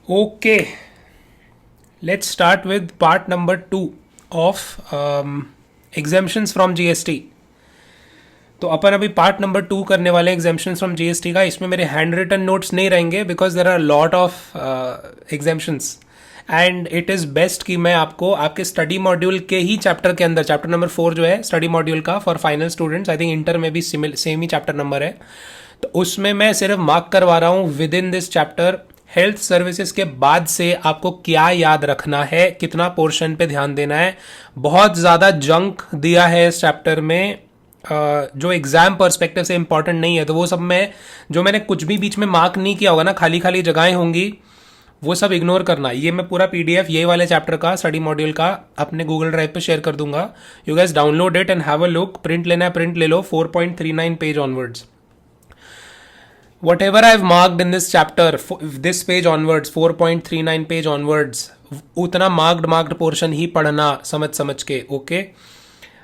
Okay, let's start with part number 2 of exemptions from GST. तो अपन अभी part number 2 करने वाले हैं एग्जाम्पशंस फ्रॉम जीएसटी का. इसमें मेरे हैंड रिटन नोट्स नहीं रहेंगे because there are lot of exemptions and it is best कि मैं आपको आपके स्टडी मॉड्यूल के ही चैप्टर के अंदर, चैप्टर नंबर 4 जो है स्टडी मॉड्यूल का for final students, I think inter में भी सेम ही चैप्टर नंबर है, तो उसमें मैं सिर्फ मार्क करवा रहा हूँ with in this chapter health services के बाद से आपको क्या याद रखना है, कितना पोर्शन पे ध्यान देना है. बहुत ज़्यादा जंक दिया है इस चैप्टर में जो एग्जाम पर्सपेक्टिव से इंपॉर्टेंट नहीं है, तो वो सब में जो मैंने कुछ भी बीच में मार्क नहीं किया होगा ना, खाली खाली जगहें होंगी, वो सब इग्नोर करना. ये मैं पूरा पीडीएफ ये वाले चैप्टर का स्टडी मॉड्यूल का अपने गूगल ड्राइव पे शेयर कर दूंगा. You guys download it and have a look. Print लेना है प्रिंट ले लो, 4.39 page onwards. Whatever I've marked in this chapter, this page onwards, 4.39 page onwards, उतना मार्क्ड पोर्शन ही पढ़ना समझ समझ के. ओके,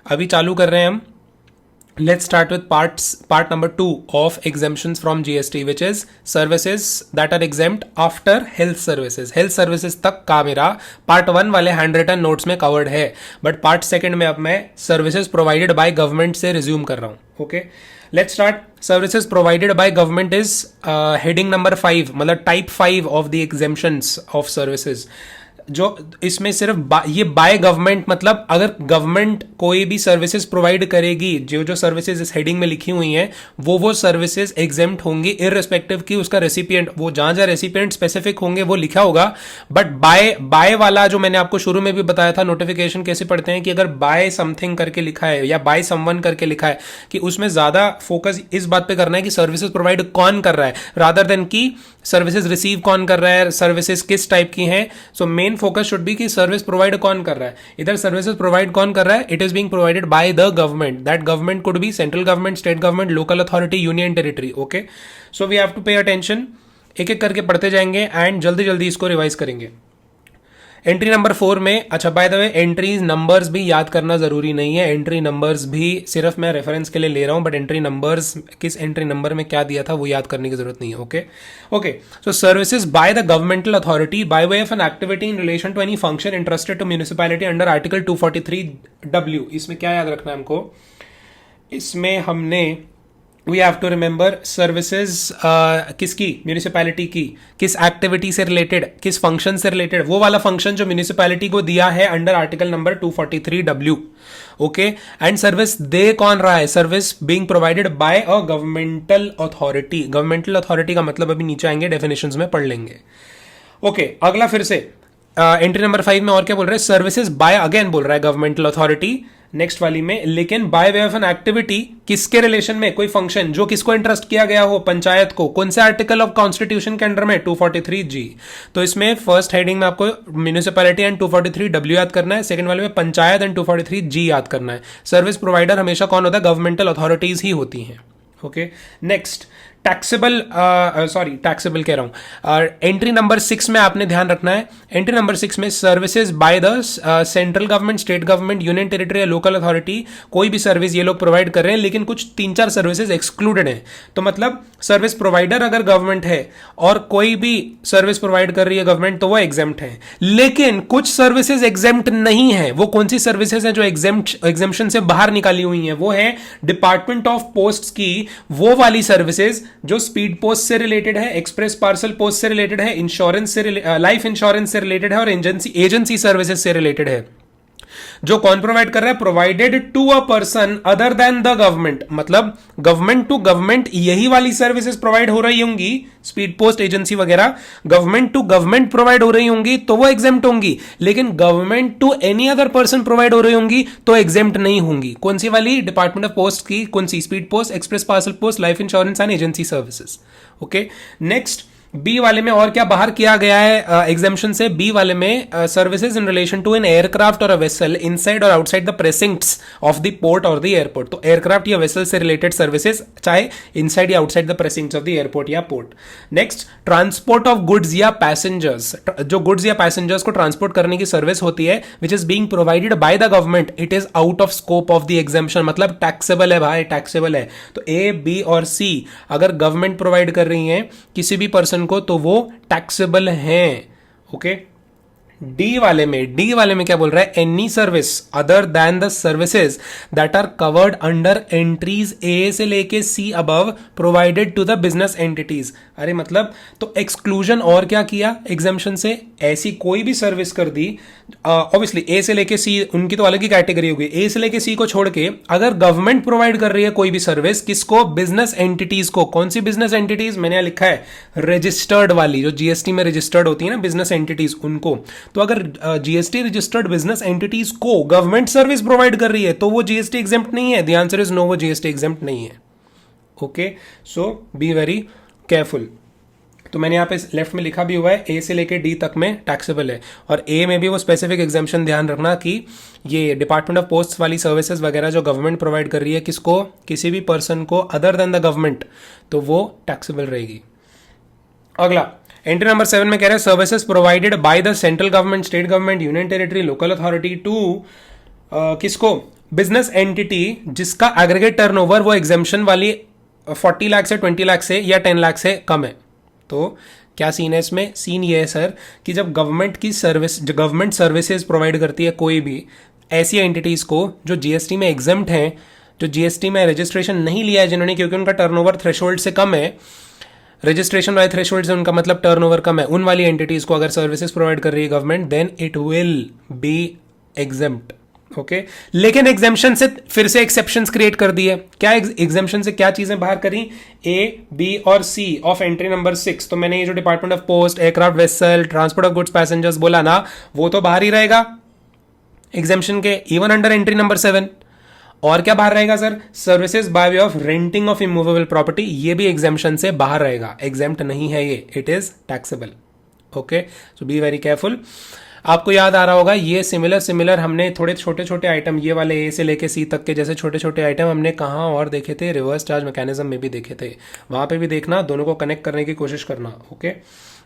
अभी चालू कर रहे हैं हम. Let's start with part number 2 of exemptions from GST, which is services that are exempt after health services. Health services तक का मेरा part 1 वाले हैंड रिटन नोट्स में कवर्ड है, बट part 2 में अब मैं services provided by government से रिज्यूम कर रहा हूँ. Okay, let's start. Services provided by government is heading number 5, मतलब type 5 of the exemptions of services. जो इसमें सिर्फ ये बाय गवर्नमेंट, मतलब अगर गवर्नमेंट कोई भी सर्विसेज प्रोवाइड करेगी, जो जो सर्विसेज इस हेडिंग में लिखी हुई हैं वो सर्विसेज एग्जेम्प्ट होंगी इररिस्पेक्टिव की उसका रेसिपिएंट. वो जहां रेसिपिएंट स्पेसिफिक होंगे वो लिखा होगा, बट बाय वाला जो मैंने आपको शुरू में भी बताया था नोटिफिकेशन कैसे पढ़ते हैं कि अगर बाय समथिंग करके लिखा है या बाय समवन करके लिखा है, कि उसमें ज्यादा फोकस इस बात पे करना है कि सर्विसेज प्रोवाइड कौन कर रहा है रादर देन की सर्विसेज रिसीव कौन कर रहा है, सर्विसेज किस टाइप की हैं. So main focus should be कि सर्विस प्रोवाइड कौन कर रहा है. इधर सर्विसेज प्रोवाइड कौन कर रहा है, it is being provided by the government. That government could be central government, state government, local authority, union territory. Okay, so we have to pay attention. एक एक करके पढ़ते जाएंगे एंड जल्दी जल्दी इसको रिवाइज करेंगे. एंट्री नंबर 4 में, अच्छा by the way entries numbers भी याद करना जरूरी नहीं है. एंट्री नंबर्स भी सिर्फ मैं रेफरेंस के लिए ले रहा हूं, बट एंट्री नंबर्स किस एंट्री नंबर में क्या दिया था वो याद करने की जरूरत नहीं है. Okay okay, so services by the governmental authority by way of an activity in relation to any function interested to municipality under article 243W. इसमें क्या याद रखना है हमको, इसमें हमने we have to remember services किसकी, म्यूनिसिपैलिटी की, किस एक्टिविटी से रिलेटेड, किस फंक्शन से रिलेटेड, वो वाला फंक्शन जो म्यूनिसिपैलिटी को दिया है under article number 243W. Okay, and service दे कौन रहा है, service being provided by a governmental authority. Governmental authority का मतलब अभी नीचे आएंगे डेफिनेशंस में पढ़ लेंगे. ओके, अगला फिर से एंट्री नंबर 5 में और क्या बोल रहा है, सर्विसेज बाय, अगेन बोल रहा है गवर्नमेंटल अथॉरिटी नेक्स्ट वाली में, लेकिन bye way of an activity किसके रिलेशन में, कोई फंक्शन जो किसको इंटरेस्ट किया गया हो, पंचायत को. कौन से आर्टिकल ऑफ कॉन्स्टिट्यूशन के अंडर में, 243G. तो इसमें फर्स्ट हेडिंग में आपको म्यूनिसिपैलिटी एंड 243W याद करना है, सेकंड वाले में पंचायत एंड 243G याद करना है. सर्विस प्रोवाइडर हमेशा कौन होता है, गवर्नमेंटल अथॉरिटीज ही होती हैं. ओके, नेक्स्ट टैक्सेबल टैक्सेबल कह रहा हूं. एंट्री नंबर 6 में आपने ध्यान रखना है. एंट्री नंबर 6 में services by the central government, state government, union territory या लोकल अथॉरिटी, कोई भी सर्विस ये लोग प्रोवाइड कर रहे हैं, लेकिन कुछ 3-4 सर्विसेज एक्सक्लूडेड हैं. तो मतलब सर्विस प्रोवाइडर अगर गवर्नमेंट है और कोई भी सर्विस प्रोवाइड कर रही है गवर्नमेंट, तो वो एग्जेम्प्ट है. लेकिन कुछ सर्विसेज एग्जेम्प्ट नहीं है. वो कौन सी सर्विसेज हैं जो एग्जेम्पशन से बाहर निकाली हुई हैं, वो है डिपार्टमेंट ऑफ पोस्ट की वो वाली सर्विसेज जो स्पीड पोस्ट से रिलेटेड है, एक्सप्रेस पार्सल पोस्ट से रिलेटेड है, इंश्योरेंस से, लाइफ इंश्योरेंस से रिलेटेड है और एजेंसी सर्विसेज से रिलेटेड है. जो कौन प्रोवाइड कर रहा है, provided to a person other than the government. मतलब गवर्नमेंट टू गवर्नमेंट यही वाली सर्विसेज प्रोवाइड हो रही होंगी, स्पीड पोस्ट, एजेंसी वगैरह गवर्नमेंट टू गवर्नमेंट प्रोवाइड हो रही होंगी तो वो एग्जेम्प्ट होंगी, लेकिन government to any other person provide हो रही होंगी तो एग्जेम्प्ट नहीं होंगी. कौन सी वाली, डिपार्टमेंट ऑफ पोस्ट की, कौन सी, speed post, express parcel post, life insurance and agency services. Okay, next B वाले में और क्या बाहर किया गया है एग्जेम्पशन से. बी वाले में services in relation to an aircraft और अ वेसल इनसाइड और outside the precincts of the port और द एयरपोर्ट. तो एयरक्राफ्ट या वेसल से रिलेटेड सर्विसेज, चाहे इनसाइड या outside the precincts of the airport या port. Next, transport of goods या पैसेंजर्स. जो गुड्स या पैसेंजर्स को ट्रांसपोर्ट करने की सर्विस होती है which is being provided by the government, it is out of scope of the exemption. मतलब टैक्सेबल है भाई, टैक्सेबल है. तो ए, बी और सी अगर गवर्नमेंट प्रोवाइड कर रही है किसी भी पर्सन को तो वो टैक्सेबल हैं. ओके। डी वाले में क्या बोल रहा है, any service other than the services that are covered under entries A से लेके C above provided to the business entities. अरे मतलब तो एक्सक्लूजन और क्या किया एग्जाम्शन से, ऐसी कोई भी सर्विस कर दी, ऑब्वियसली ए से लेके सी उनकी तो अलग ही कैटेगरी होगी, ए से लेके सी को छोड़ के अगर गवर्नमेंट प्रोवाइड कर रही है कोई भी सर्विस, किसको, बिजनेस एंटिटीज को। कौन सी बिजनेस एंटिटीज, मैंने यहां लिखा है रजिस्टर्ड वाली, जो जीएसटी में रजिस्टर्ड होती है ना बिजनेस एंटिटीज, उनको। तो अगर जीएसटी रजिस्टर्ड बिजनेस एंटिटीज को गवर्नमेंट सर्विस प्रोवाइड कर रही है तो वो जीएसटी एग्जेम्प्ट नहीं है। द आंसर इज नो, वो जीएसटी एग्जेम्प्ट नहीं है। Okay, so be very careful. तो मैंने यहाँ पे लेफ्ट में लिखा भी हुआ है ए से लेके डी तक में टैक्सेबल है, और ए में भी वो स्पेसिफिक एग्जाम्पशन ध्यान रखना कि ये डिपार्टमेंट ऑफ पोस्ट वाली सर्विसेज वगैरह जो गवर्नमेंट प्रोवाइड कर रही है किसको, किसी भी पर्सन को अदर देन द गवर्नमेंट, तो वो टैक्सेबल रहेगी। अगला एंट्री नंबर 7 में कह रहा है services provided by the central government, state government, union territory, local authority to किसको, बिजनेस एंटिटी जिसका एग्रीगेट टर्नओवर वो एग्जाम्पशन वाली 40 लाख से 20 लाख से या 10 लाख से कम है। तो क्या सीन है इसमें, सीन ये है सर कि जब गवर्नमेंट की सर्विस, जो गवर्नमेंट सर्विसेज प्रोवाइड करती है कोई भी ऐसी एंटिटीज को जो जीएसटी में एग्जेम्प्ट हैं, जो जीएसटी में रजिस्ट्रेशन नहीं लिया है जिन्होंने, क्योंकि उनका टर्नओवर थ्रेशोल्ड से कम है, रजिस्ट्रेशन वाले थ्रेशोल्ड से उनका मतलब टर्नओवर कम है, उन वाली एंटिटीज को अगर सर्विसेज प्रोवाइड कर रही है government, then it will be exempt. Okay, लेकिन एग्जाम्पशन से फिर से एक्सेप्शंस क्रिएट कर दिए। क्या एग्जाम्पशन से क्या चीजें बाहर करी, ए, बी और सी ऑफ एंट्री नंबर 6। तो मैंने ये जो department of post, aircraft, vessel, transport of goods, passengers बोला ना, वो तो बाहर ही रहेगा एग्जाम्पशन के, इवन अंडर एंट्री नंबर 7। और क्या बाहर रहेगा sir, services by way of renting of immovable property, ये भी एग्जाम्पशन से बाहर रहेगा, एग्जेम्प्ट नहीं है ये, it is taxable. Okay, so be very careful. आपको याद आ रहा होगा ये सिमिलर हमने थोड़े छोटे छोटे आइटम, ये वाले ए से लेके सी तक के जैसे छोटे छोटे आइटम हमने कहाँ और देखे थे, रिवर्स चार्ज मैकेनिज्म में भी देखे थे, वहां पे भी देखना, दोनों को कनेक्ट करने की कोशिश करना। ओके,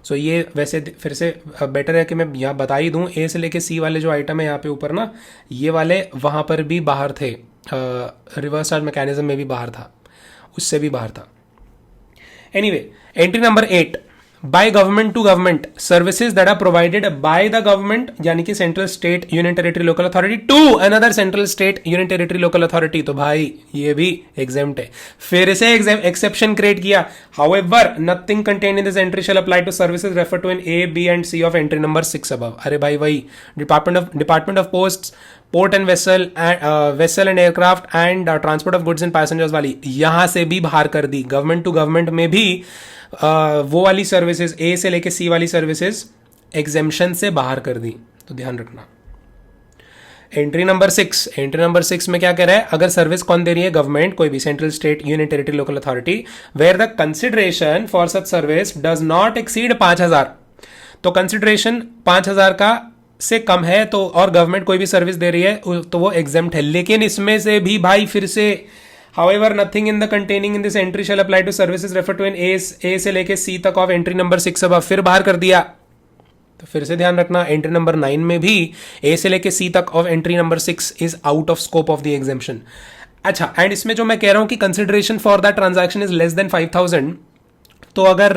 सो ये वैसे फिर से बेटर है कि मैं यहाँ बता ही दूं, ए से लेके सी वाले जो आइटम है यहाँ पे ऊपर ना, ये वाले वहां पर भी बाहर थे, रिवर्स चार्ज मैकेनिज्म में भी बाहर था, उससे भी बाहर था। Anyway, entry number 8, by government to government services that are provided by the government, यानी कि central, state, union territory, local authority to another central, state, union territory, local authority. तो भाई ये भी एग्जेम्प्ट है, फिर से एक्सेप्शन क्रिएट किया। However nothing contained in this entry shall apply to services refer to in A, B and C of entry number 6 above. अरे भाई वही department of post, port and vessel and aircraft and transport of goods and passengers वाली यहां से भी बाहर कर दी। Government to government में भी वो वाली सर्विसेज, ए से लेके सी वाली सर्विसेज एग्जेम्पशन से बाहर कर दी, तो ध्यान रखना। एंट्री नंबर 6 में क्या कह रहा है, अगर सर्विस कौन दे रही है, गवर्नमेंट, कोई भी central, state, union territory, local authority, where the consideration for such service does not exceed 5000। तो कंसिडरेशन 5000 का से कम है तो, और गवर्नमेंट कोई भी सर्विस दे रही है तो वो एग्जेम्प्ट है। लेकिन इसमें से भी भाई फिर से however nothing in the containing in this entry shall apply to services referred to in A से लेके C तक ऑफ एंट्री नंबर 6 अब फिर बाहर कर दिया। तो फिर से ध्यान रखना, एंट्री नंबर 9 में भी A से लेके C तक of entry number 6 is out of scope of the exemption. अच्छा, एंड इसमें जो मैं कह रहा हूं कि consideration for that transaction is less than 5000, तो अगर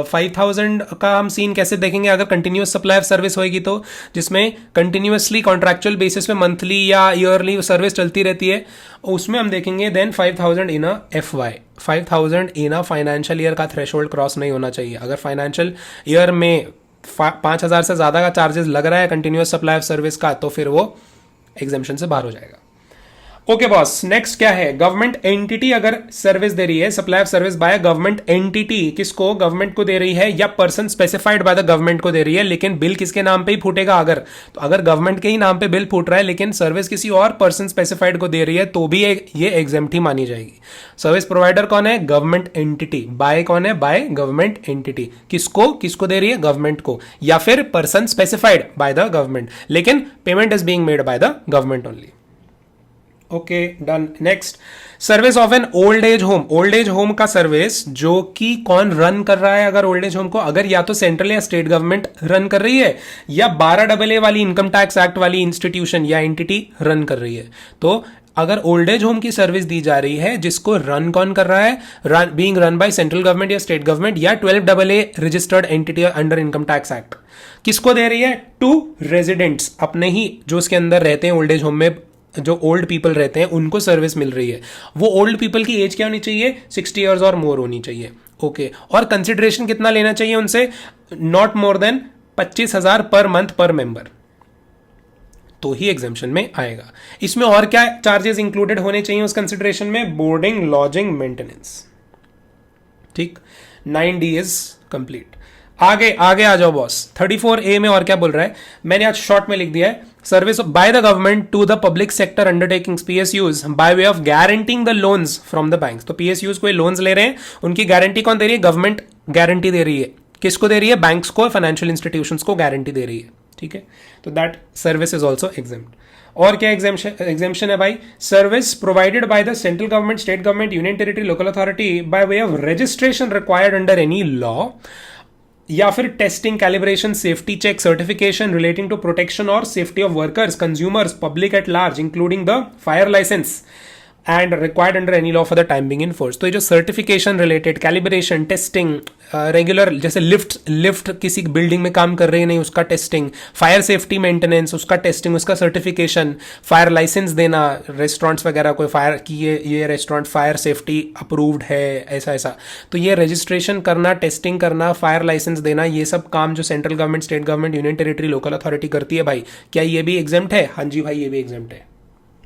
5000 का हम सीन कैसे देखेंगे, अगर कंटिन्यूअस सप्लाई ऑफ सर्विस होगी तो, जिसमें कंटिन्यूअसली कॉन्ट्रैक्चुअल बेसिस पे मंथली या ईयरली सर्विस चलती रहती है, उसमें हम देखेंगे then 5000 in a FY, 5000 in a financial year का थ्रेशोल्ड क्रॉस नहीं होना चाहिए। अगर फाइनेंशियल ईयर में 5000 से ज्यादा का चार्जेस लग रहा है कंटिन्यूअस सप्लाई ऑफ सर्विस का, तो फिर वो एग्जाम्पशन से बाहर हो जाएगा। ओके बॉस, नेक्स्ट क्या है, गवर्नमेंट एंटिटी अगर सर्विस दे रही है, supply of service by government entity, किसको, गवर्नमेंट को दे रही है या person specified by the government को दे रही है, लेकिन बिल किसके नाम पे ही फूटेगा, अगर तो अगर गवर्नमेंट के ही नाम पे बिल फूट रहा है लेकिन सर्विस किसी और पर्सन स्पेसिफाइड को दे रही है तो भी ये एग्जेम्प्ट ही मानी जाएगी। सर्विस प्रोवाइडर कौन है, गवर्नमेंट एंटिटी, बाय कौन है, बाय गवर्नमेंट एंटिटी, किसको दे रही है, गवर्नमेंट को, या फिर person specified by the government, लेकिन payment is being made by the government only. Okay done. Next, service of an old age home, old age home का सर्विस जो कि कौन रन कर रहा है, अगर ओल्ड एज होम को अगर या तो सेंट्रल या स्टेट गवर्नमेंट रन कर रही है या 12AA वाली इनकम टैक्स एक्ट वाली इंस्टीट्यूशन या एंटिटी रन कर रही है, तो अगर ओल्ड एज होम की सर्विस दी जा रही है, जिसको रन कौन कर रहा है, being run by central government या स्टेट गवर्नमेंट या 12AA registered entity under income tax act, किसको दे रही है? टू रेजिडेंट्स, अपने ही जो उसके अंदर रहते हैं ओल्ड एज होम में, जो ओल्ड पीपल रहते हैं उनको सर्विस मिल रही है। वो ओल्ड पीपल की एज क्या होनी चाहिए? 60 ईयर्स और मोर होनी चाहिए। ओके, और कंसिडरेशन कितना लेना चाहिए उनसे? नॉट मोर देन 25,000 पर मंथ पर मेंबर, तो ही एग्जाम्शन में आएगा। इसमें और क्या चार्जेस इंक्लूडेड होने चाहिए उस कंसिडरेशन में? Boarding, lodging, maintenance. ठीक, 9D इज कंप्लीट। आगे आगे आ जाओ बॉस। 34A में और क्या बोल रहा है? मैंने आज शॉर्ट में लिख दिया है, service by the government to the public sector undertakings PSUs by way of guaranteeing the loans from the banks. तो PSUs कोई लोन्स ले रहे हैं, उनकी गारंटी कौन दे रही है? गवर्नमेंट गारंटी दे रही है। किसको दे रही है? बैंक्स को, फाइनेंशियल इंस्टीट्यूशंस को गारंटी दे रही है। ठीक है, तो that service is also exempt. और क्या एग्जेम्पशन है भाई? Service provided by the central government, state government, union territory, local authority by way of registration required under any law, या फिर testing, calibration, safety check, certification relating to protection और safety of workers, consumers, public at large, including the fire licence and required under any law for the time being in force. तो ये जो certification related, calibration, testing, regular, जैसे lift किसी building में काम कर रही है नहीं, उसका टेस्टिंग, फायर सेफ्टी मेंटेनेंस, उसका टेस्टिंग, उसका सर्टिफिकेशन, फायर लाइसेंस देना, रेस्टोरेंट्स वगैरह कोई फायर की, ये रेस्टोरेंट फायर सेफ्टी अप्रूव्ड है, ऐसा ऐसा, तो ये रजिस्ट्रेशन करना, टेस्टिंग करना, फायर लाइसेंस देना, ये सब काम जो central government, state government, union territory, local authority करती है भाई, क्या ये भी एग्जेम्प्ट है? हाँ जी भाई, ये भी एग्जेम्प्ट है।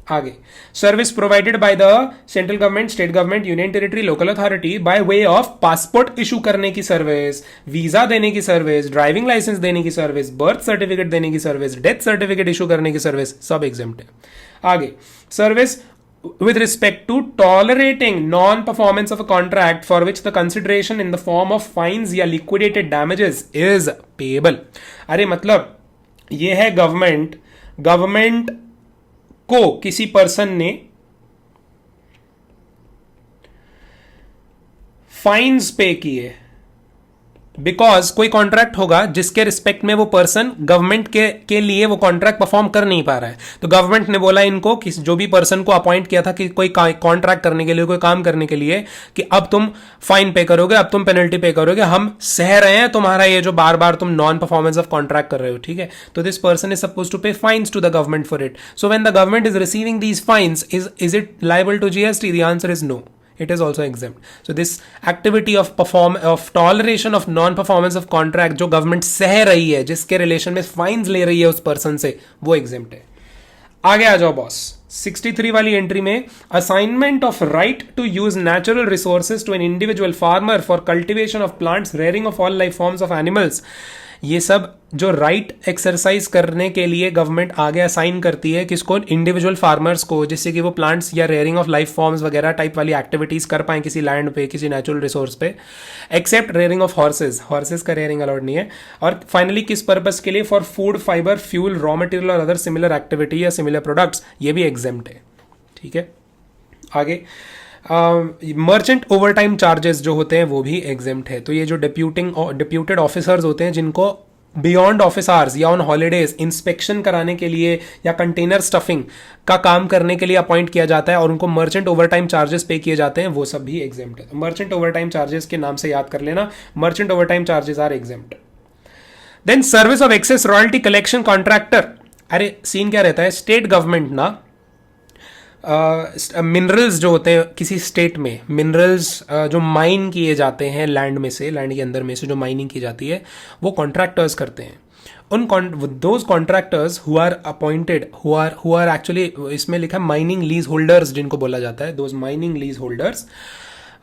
आगे, service provided by the central government, state government, union territory, local authority by way of passport issue करने की सर्विस, वीजा देने की सर्विस, ड्राइविंग लाइसेंस देने की सर्विस, बर्थ सर्टिफिकेट देने की सर्विस, डेथ सर्टिफिकेट इशू करने की सर्विस, सब एग्जेम्प्ट है। आगे, service with respect to tolerating non-performance of a contract for which the consideration in the form of fines या liquidated damages is payable। अरे मतलब ये है गवर्नमेंट को किसी पर्सन ने फाइन्स पे किए, बिकॉज कोई कॉन्ट्रैक्ट होगा जिसके रिस्पेक्ट में वो पर्सन गवर्नमेंट के लिए वो कॉन्ट्रैक्ट परफॉर्म कर नहीं पा रहा है, तो गवर्नमेंट ने बोला इनको कि जो भी पर्सन को अपॉइंट किया था कि कोई कॉन्ट्रैक्ट करने के लिए, कोई काम करने के लिए, कि अब तुम फाइन पे करोगे, अब तुम पेनल्टी पे करोगे, हम सह रहे हैं तुम्हारा ये जो बार बार तुम नॉन परफॉर्मेंस ऑफ कॉन्ट्रैक्ट कर रहे हो। ठीक है, तो this person is suppose to pay fines to the government for it. So when the government is receiving these fines, is it liable to GST? The answer is no. It is also exempt. So this activity of toleration of non-performance of contract जो government सह रही है, जिसके रिलेशन में fines ले रही है उस पर्सन से, वो exempt है। आगे आ जाओ बॉस। 63 वाली एंट्री में, assignment of right to use natural resources to an individual farmer for cultivation of plants, rearing of all life forms of animals, ये सब जो राइट एक्सरसाइज करने के लिए गवर्नमेंट आगे असाइन करती है किसको? इंडिविजुअल फार्मर्स को, जिससे कि वो प्लांट्स या रेयरिंग ऑफ लाइफ फॉर्म्स वगैरह टाइप वाली एक्टिविटीज कर पाए किसी लैंड पे, किसी नेचुरल रिसोर्स पे, एक्सेप्ट रेयरिंग ऑफ हॉर्सेज का रेयरिंग अलाउड नहीं है। और फाइनली किस पर्पस के लिए? For food, fibre, fuel, raw material और अदर सिमिलर एक्टिविटी या सिमिलर प्रोडक्ट्स, ये भी एग्जेम्प्ट है। ठीक है, आगे मर्चेंट ओवरटाइम चार्जेस जो होते हैं वो भी एग्जेम्प्ट है। तो ये जो डिप्यूटेड ऑफिसर्स होते हैं जिनको बियॉन्ड ऑफिस आवर्स या ऑन हॉलीडेज इंस्पेक्शन कराने के लिए या कंटेनर स्टफिंग का काम करने के लिए अपॉइंट किया जाता है और उनको मर्चेंट ओवरटाइम चार्जेस पे किए जाते हैं, वो सब भी एग्जेम्प्ट है। तो मर्चेंट ओवरटाइम चार्जेस के नाम से याद कर लेना, merchant overtime charges are exempt. Then service of excess royalty collection contractor. अरे सीन क्या रहता है, स्टेट गवर्नमेंट ना मिनरल्स जो होते हैं किसी स्टेट में, मिनरल्स जो माइन किए जाते हैं लैंड में से, लैंड के अंदर में से जो माइनिंग की जाती है, वो कॉन्ट्रैक्टर्स करते हैं। Those contractors who are appointed, who are actually, इसमें लिखा है माइनिंग लीज होल्डर्स जिनको बोला जाता है, those mining lease holders,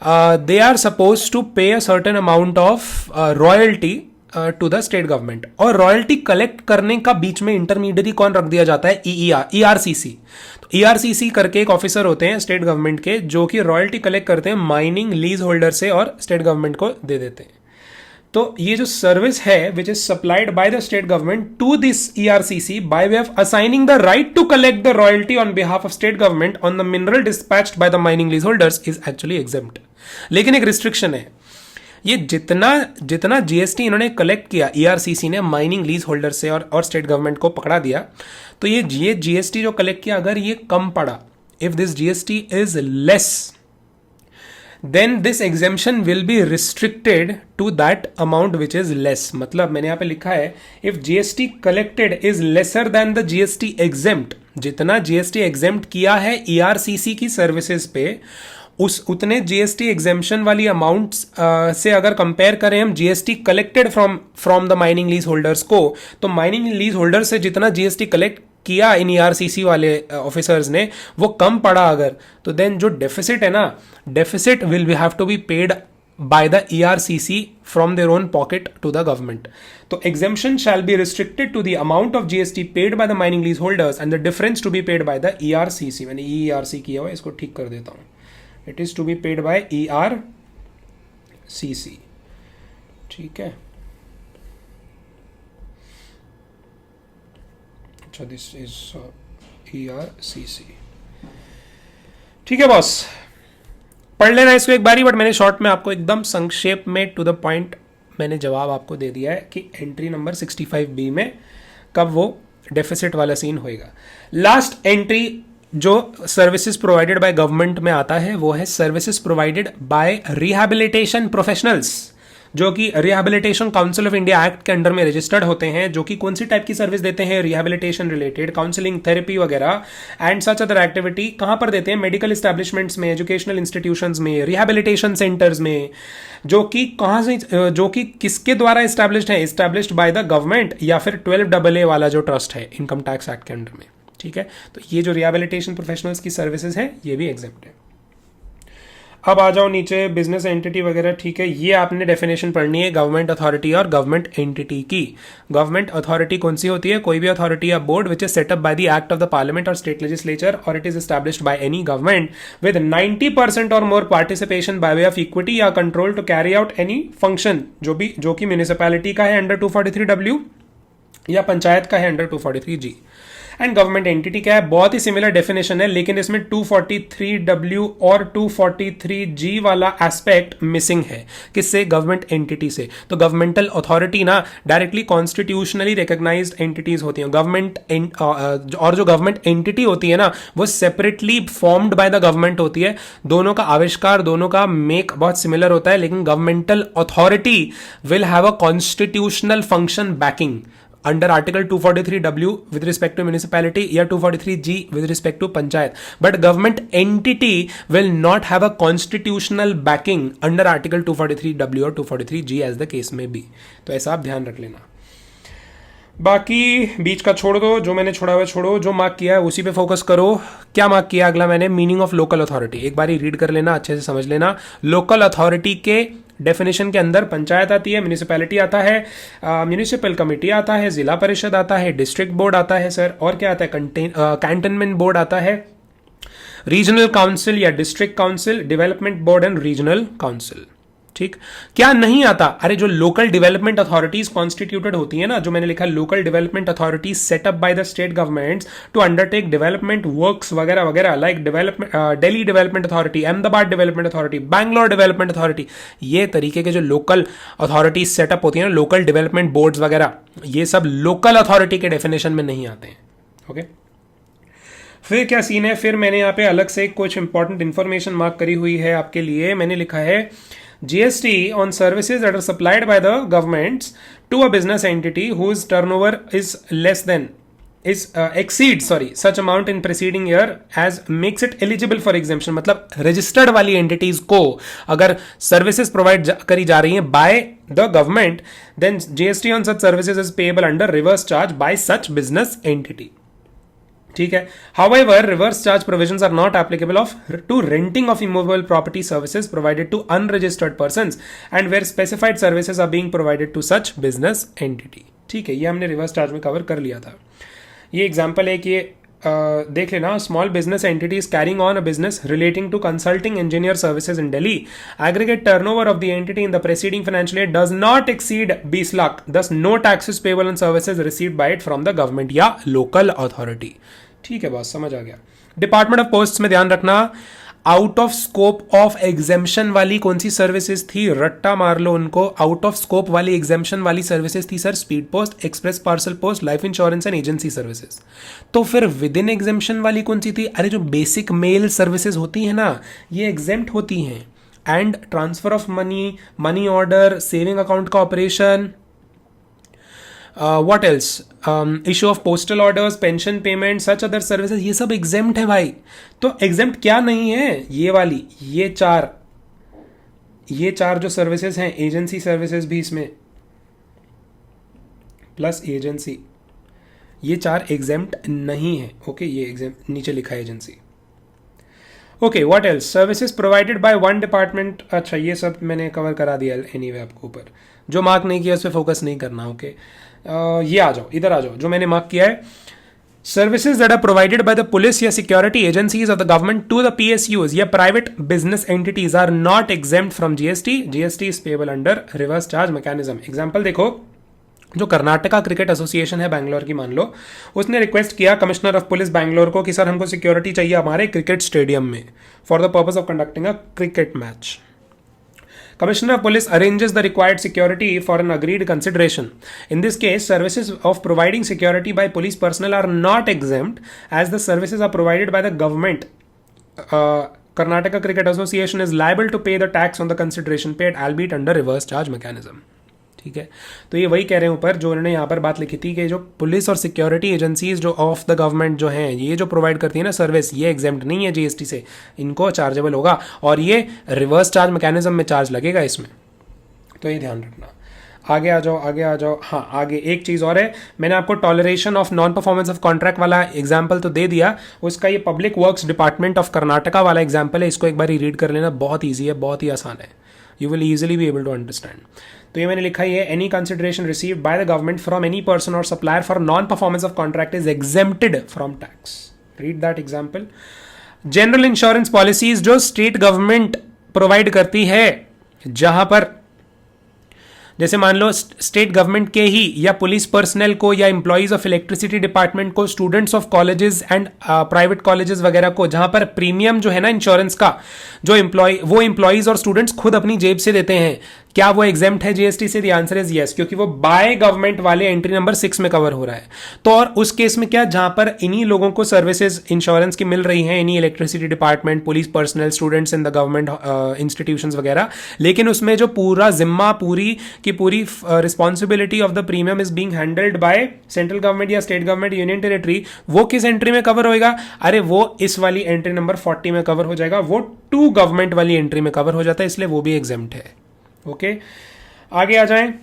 they are suppose to pay a certain amount of royalty to the state government. और रॉयल्टी कलेक्ट करने का बीच में इंटरमीडियरी कौन रख दिया जाता है? ERCC। तो ERCC करके एक ऑफिसर होते हैं स्टेट गवर्नमेंट के, जो कि रॉयल्टी कलेक्ट करते हैं माइनिंग लीज होल्डर से और स्टेट गवर्नमेंट को दे देते हैं। तो ये जो सर्विस है which is supplied by the state government to this ERCC by way of assigning the right to collect the royalty on behalf of state government on the mineral dispatched by the mining lease holders is actually exempt. लेकिन एक restriction है, ये जितना GST इन्होंने collect किया, ERCC ने mining lease holder से और स्टेट गवर्नमेंट को पकड़ा दिया, तो ये GST जो कलेक्ट किया अगर ये कम पड़ा, if this GST is less, then this exemption will be restricted to that amount which is less. मतलब मैंने यहाँ पे लिखा है if GST collected is lesser than the GST exempt, जितना GST exempt किया है ERCC की सर्विसेज पे, उस उतने जीएसटी एग्जेम्पशन वाली अमाउंट्स से अगर कंपेयर करें हम GST collected from the mining lease holders को, तो माइनिंग लीज होल्डर से जितना जीएसटी कलेक्ट किया इन ईआरसीसी वाले ऑफिसर्स ने वो कम पड़ा अगर, तो देन जो डेफिसिट है ना, deficit will have to be paid by the ERCC from their own pocket to the government. तो exemption shall be restricted to the amount of GST paid by the mining lease holders and the difference to be paid by the ERCC. मैंने ERC किया हुआ है, इसको ठीक कर देता हूँ. It is to be paid by ERCC. ठीक है. अच्छा, this is ERCC. ठीक है बॉस, पढ़ लेना इसको एक बारी, बट मैंने शॉर्ट में आपको एकदम संक्षेप में टू द पॉइंट मैंने जवाब आपको दे दिया है कि एंट्री नंबर 65B में कब वो डेफिसिट वाला सीन होएगा. लास्ट एंट्री जो सर्विसेज प्रोवाइडेड बाय गवर्नमेंट में आता है वो है services provided bye rehabilitation professionals, जो कि rehabilitation council of India act के अंडर में रजिस्टर्ड होते हैं, जो कि कौन सी टाइप की सर्विस देते हैं, रिहैबिलिटेशन रिलेटेड, काउंसलिंग, थेरेपी वगैरह एंड सच अदर एक्टिविटी. कहां पर देते हैं? मेडिकल एस्टैब्लिशमेंट्स में, एजुकेशनल इंस्टीट्यूशंस में, रिहैबिलिटेशन सेंटर्स में, जो कि कहां से, जो कि किसके द्वारा एस्टैब्लिश्ड है? एस्टैब्लिश्ड बाय द गवर्नमेंट या फिर 12AA वाला जो ट्रस्ट है इनकम टैक्स एक्ट के अंडर में. ठीक है, तो ये जो रिहैबिलिटेशन प्रोफेशनल्स की सर्विसेज है ये भी एग्जेम्प्ट है. अब आ जाओ नीचे, बिजनेस एंटिटी वगैरह. ठीक है, ये आपने डेफिनेशन पढ़नी है गवर्नमेंट अथॉरिटी और गवर्नमेंट एंटिटी की. गवर्नमेंट अथॉरिटी कौन सी होती है? कोई भी अथॉरिटी या board which is set up by the act of the parliament और स्टेट लेजिस्लेचर और it is established by any government with 90% और more participation by way of equity या control to carry out any function, जो कि municipality का है under 243W या पंचायत का है under 243G. And government entity क्या है? बहुत ही सिमिलर डेफिनेशन है, लेकिन इसमें 243W और 243G वाला एस्पेक्ट मिसिंग है. किससे? गवर्नमेंट एंटिटी से. तो गवर्नमेंटल अथॉरिटी ना डायरेक्टली कॉन्स्टिट्यूशनली रिकॉग्नाइज्ड एंटिटीज होती हैं. गवर्नमेंट और जो गवर्नमेंट एंटिटी होती है ना वो separately formed by the government होती है. दोनों का आविष्कार, दोनों का मेक बहुत सिमिलर होता है, लेकिन governmental authority will have a constitutional function banking under article 243W with respect to municipality या 243G with respect to panchayat, but government entity will not have a constitutional backing under article 243W or 243G as the case may be. तो ऐसा आप ध्यान रख लेना. बाकी बीच का छोड़ दो, जो मैंने छोड़ा हुआ छोड़ो, जो मार्क किया है उसी पे फोकस करो. क्या मार्क किया अगला मैंने? Meaning of local authority. एक बारी रीड कर लेना, अच्छे से समझ लेना. लोकल अथॉरिटी के डेफिनेशन के अंदर पंचायत आती है, म्यूनिसिपैलिटी आता है, म्यूनिसिपल कमेटी आता है, जिला परिषद आता है, डिस्ट्रिक्ट बोर्ड आता है सर, और क्या आता है? कैंटनमेंट बोर्ड आता है, रीजनल काउंसिल या district council, development board and regional council. ठीक, क्या नहीं आता? अरे जो लोकल डेवलपमेंट अथॉरिटीज कॉन्स्टिट्यूटेड होती है ना, जो मैंने लिखा local development authorities set up by the state governments to undertake development works वगैरह वगैरह, like development Delhi development authority, Ahmedabad development authority, Bangalore development authority, ये तरीके के जो लोकल अथॉरिटीज सेटअप होती है ना, लोकल डेवलपमेंट बोर्ड्स वगैरह, ये सब लोकल अथॉरिटी के डेफिनेशन में नहीं आते हैं. ओके, फिर क्या सीन है? फिर मैंने यहाँ पे अलग से कुछ इंपॉर्टेंट इंफॉर्मेशन मार्क करी हुई है आपके लिए. मैंने लिखा है GST on services that are supplied by the governments to a business entity whose turnover is exceeds such amount in preceding year as makes it eligible for exemption. मतलब registered वाली एंटिटीज को अगर सर्विसेज प्रोवाइड करी जा रही हैं bye the government, then GST on such services is payable under reverse charge by such business entity. ठीक है. However, reverse charge provisions are not applicable to renting of immovable property services provided to unregistered persons and where specified services are being provided to such business entity. ठीक है, ये हमने reverse charge में cover कर लिया था. ये example है कि देख लेना. Small business entities carrying on a business relating to consulting engineer services in Delhi, aggregate turnover of the entity in the preceding financial year does not exceed 20 lakh, thus no taxes payable on services received by it from the government या local authority. ठीक है boss, समझ आ गया. Department of post में ध्यान रखना, out of scope of exemption वाली कौन सी सर्विसेज थी, रट्टा मार लो उनको, आउट ऑफ स्कोप वाली एग्जेम्पशन वाली सर्विसेज थी sir speed post, express parcel post, life insurance and agency services. तो फिर विद इन एग्जेम्पशन वाली कौन सी थी, अरे जो बेसिक मेल सर्विसेज होती है ना, ये एग्जेम्प्ट होती हैं। And transfer of money, money order, saving account का operation, what else, issue of postal orders, pension payment, such other services, ये सब exempt है भाई। तो exempt क्या नहीं है, ये वाली, ये चार जो सर्विसेज हैं, एजेंसी सर्विसेज भी इसमें प्लस एजेंसी, ये चार exempt नहीं है। ओके, ये exempt नीचे लिखा है agency. Okay, what else, services provided by one department. अच्छा, ये सब मैंने कवर करा दिया एनीवे आपको ऊपर, जो मार्क नहीं किया उस पर फोकस नहीं करना। ओके, ये आ जाओ, इधर आ जाओ, जो मैंने मार्क किया है, services that are provided by the police या security agencies of the government to the PSUs या private business entities are not exempt from GST. GST is payable under reverse charge mechanism. Example देखो, जो Karnataka cricket association है बैंगलोर की, मान लो उसने request किया commissioner of police Bangalore को कि सर हमको सिक्योरिटी चाहिए हमारे क्रिकेट स्टेडियम में for the purpose of conducting a cricket match. Commissioner of Police arranges the required security for an agreed consideration. In this case, services of providing security by police personnel are not exempt as the services are provided by the government. Karnataka Cricket Association is liable to pay the tax on the consideration paid, albeit under reverse charge mechanism. ठीक है, तो ये वही कह रहे हैं ऊपर, जो उन्होंने यहाँ पर बात लिखी थी कि जो पुलिस और सिक्योरिटी एजेंसीज जो ऑफ द गवर्नमेंट जो हैं, ये जो प्रोवाइड करती है ना सर्विस, ये एग्जेम्प्ट नहीं है जीएसटी से, इनको चार्जेबल होगा और ये रिवर्स चार्ज मैकेनिज्म में चार्ज लगेगा इसमें, तो ये ध्यान रखना। आगे आ जाओ, आगे आ जाओ। हाँ, आगे एक चीज़ और है, मैंने आपको toleration of non performance of contract वाला एग्जाम्पल तो दे दिया, उसका ये public works department of Karnataka वाला एग्जाम्पल है, इसको एक बार रीड कर लेना, बहुत ईजी है, बहुत ही आसान है, you will easily be able to understand. तो ये मैंने लिखा ही है, any consideration received by the government from any person और supplier for non performance of contract is exempted from tax. Read that example. General insurance policies जो state government provide करती है, जहां पर जैसे मान लो स्टेट गवर्नमेंट के ही या पुलिस पर्सनल को या एम्प्लॉइज ऑफ इलेक्ट्रिसिटी डिपार्टमेंट को, students of colleges and private colleges वगैरह को, जहां पर प्रीमियम जो है ना इंश्योरेंस का, जो वो एम्प्लॉइज और स्टूडेंट्स खुद अपनी जेब से देते हैं, क्या वो एग्जेम्प्ट है जीएसटी से? द आंसर इज यस, क्योंकि वो बाय गवर्नमेंट वाले एंट्री नंबर 6 में कवर हो रहा है। तो और उस केस में क्या, जहां पर इन्हीं लोगों को सर्विसेज इंश्योरेंस की मिल रही हैं, इन्हीं electricity department, police personal, students in the government institutions वगैरह, लेकिन उसमें जो पूरा जिम्मा, पूरी की पूरी responsibility of the premium is being handled by central government या स्टेट गवर्नमेंट, यूनियन टेरिटरी, वो किस एंट्री में कवर होएगा? अरे वो इस वाली एंट्री नंबर 40 में कवर हो जाएगा, वो टू गवर्नमेंट वाली एंट्री में कवर हो जाता है, इसलिए वो भी एग्जेम्प्ट है। ओके, आगे आ जाएं।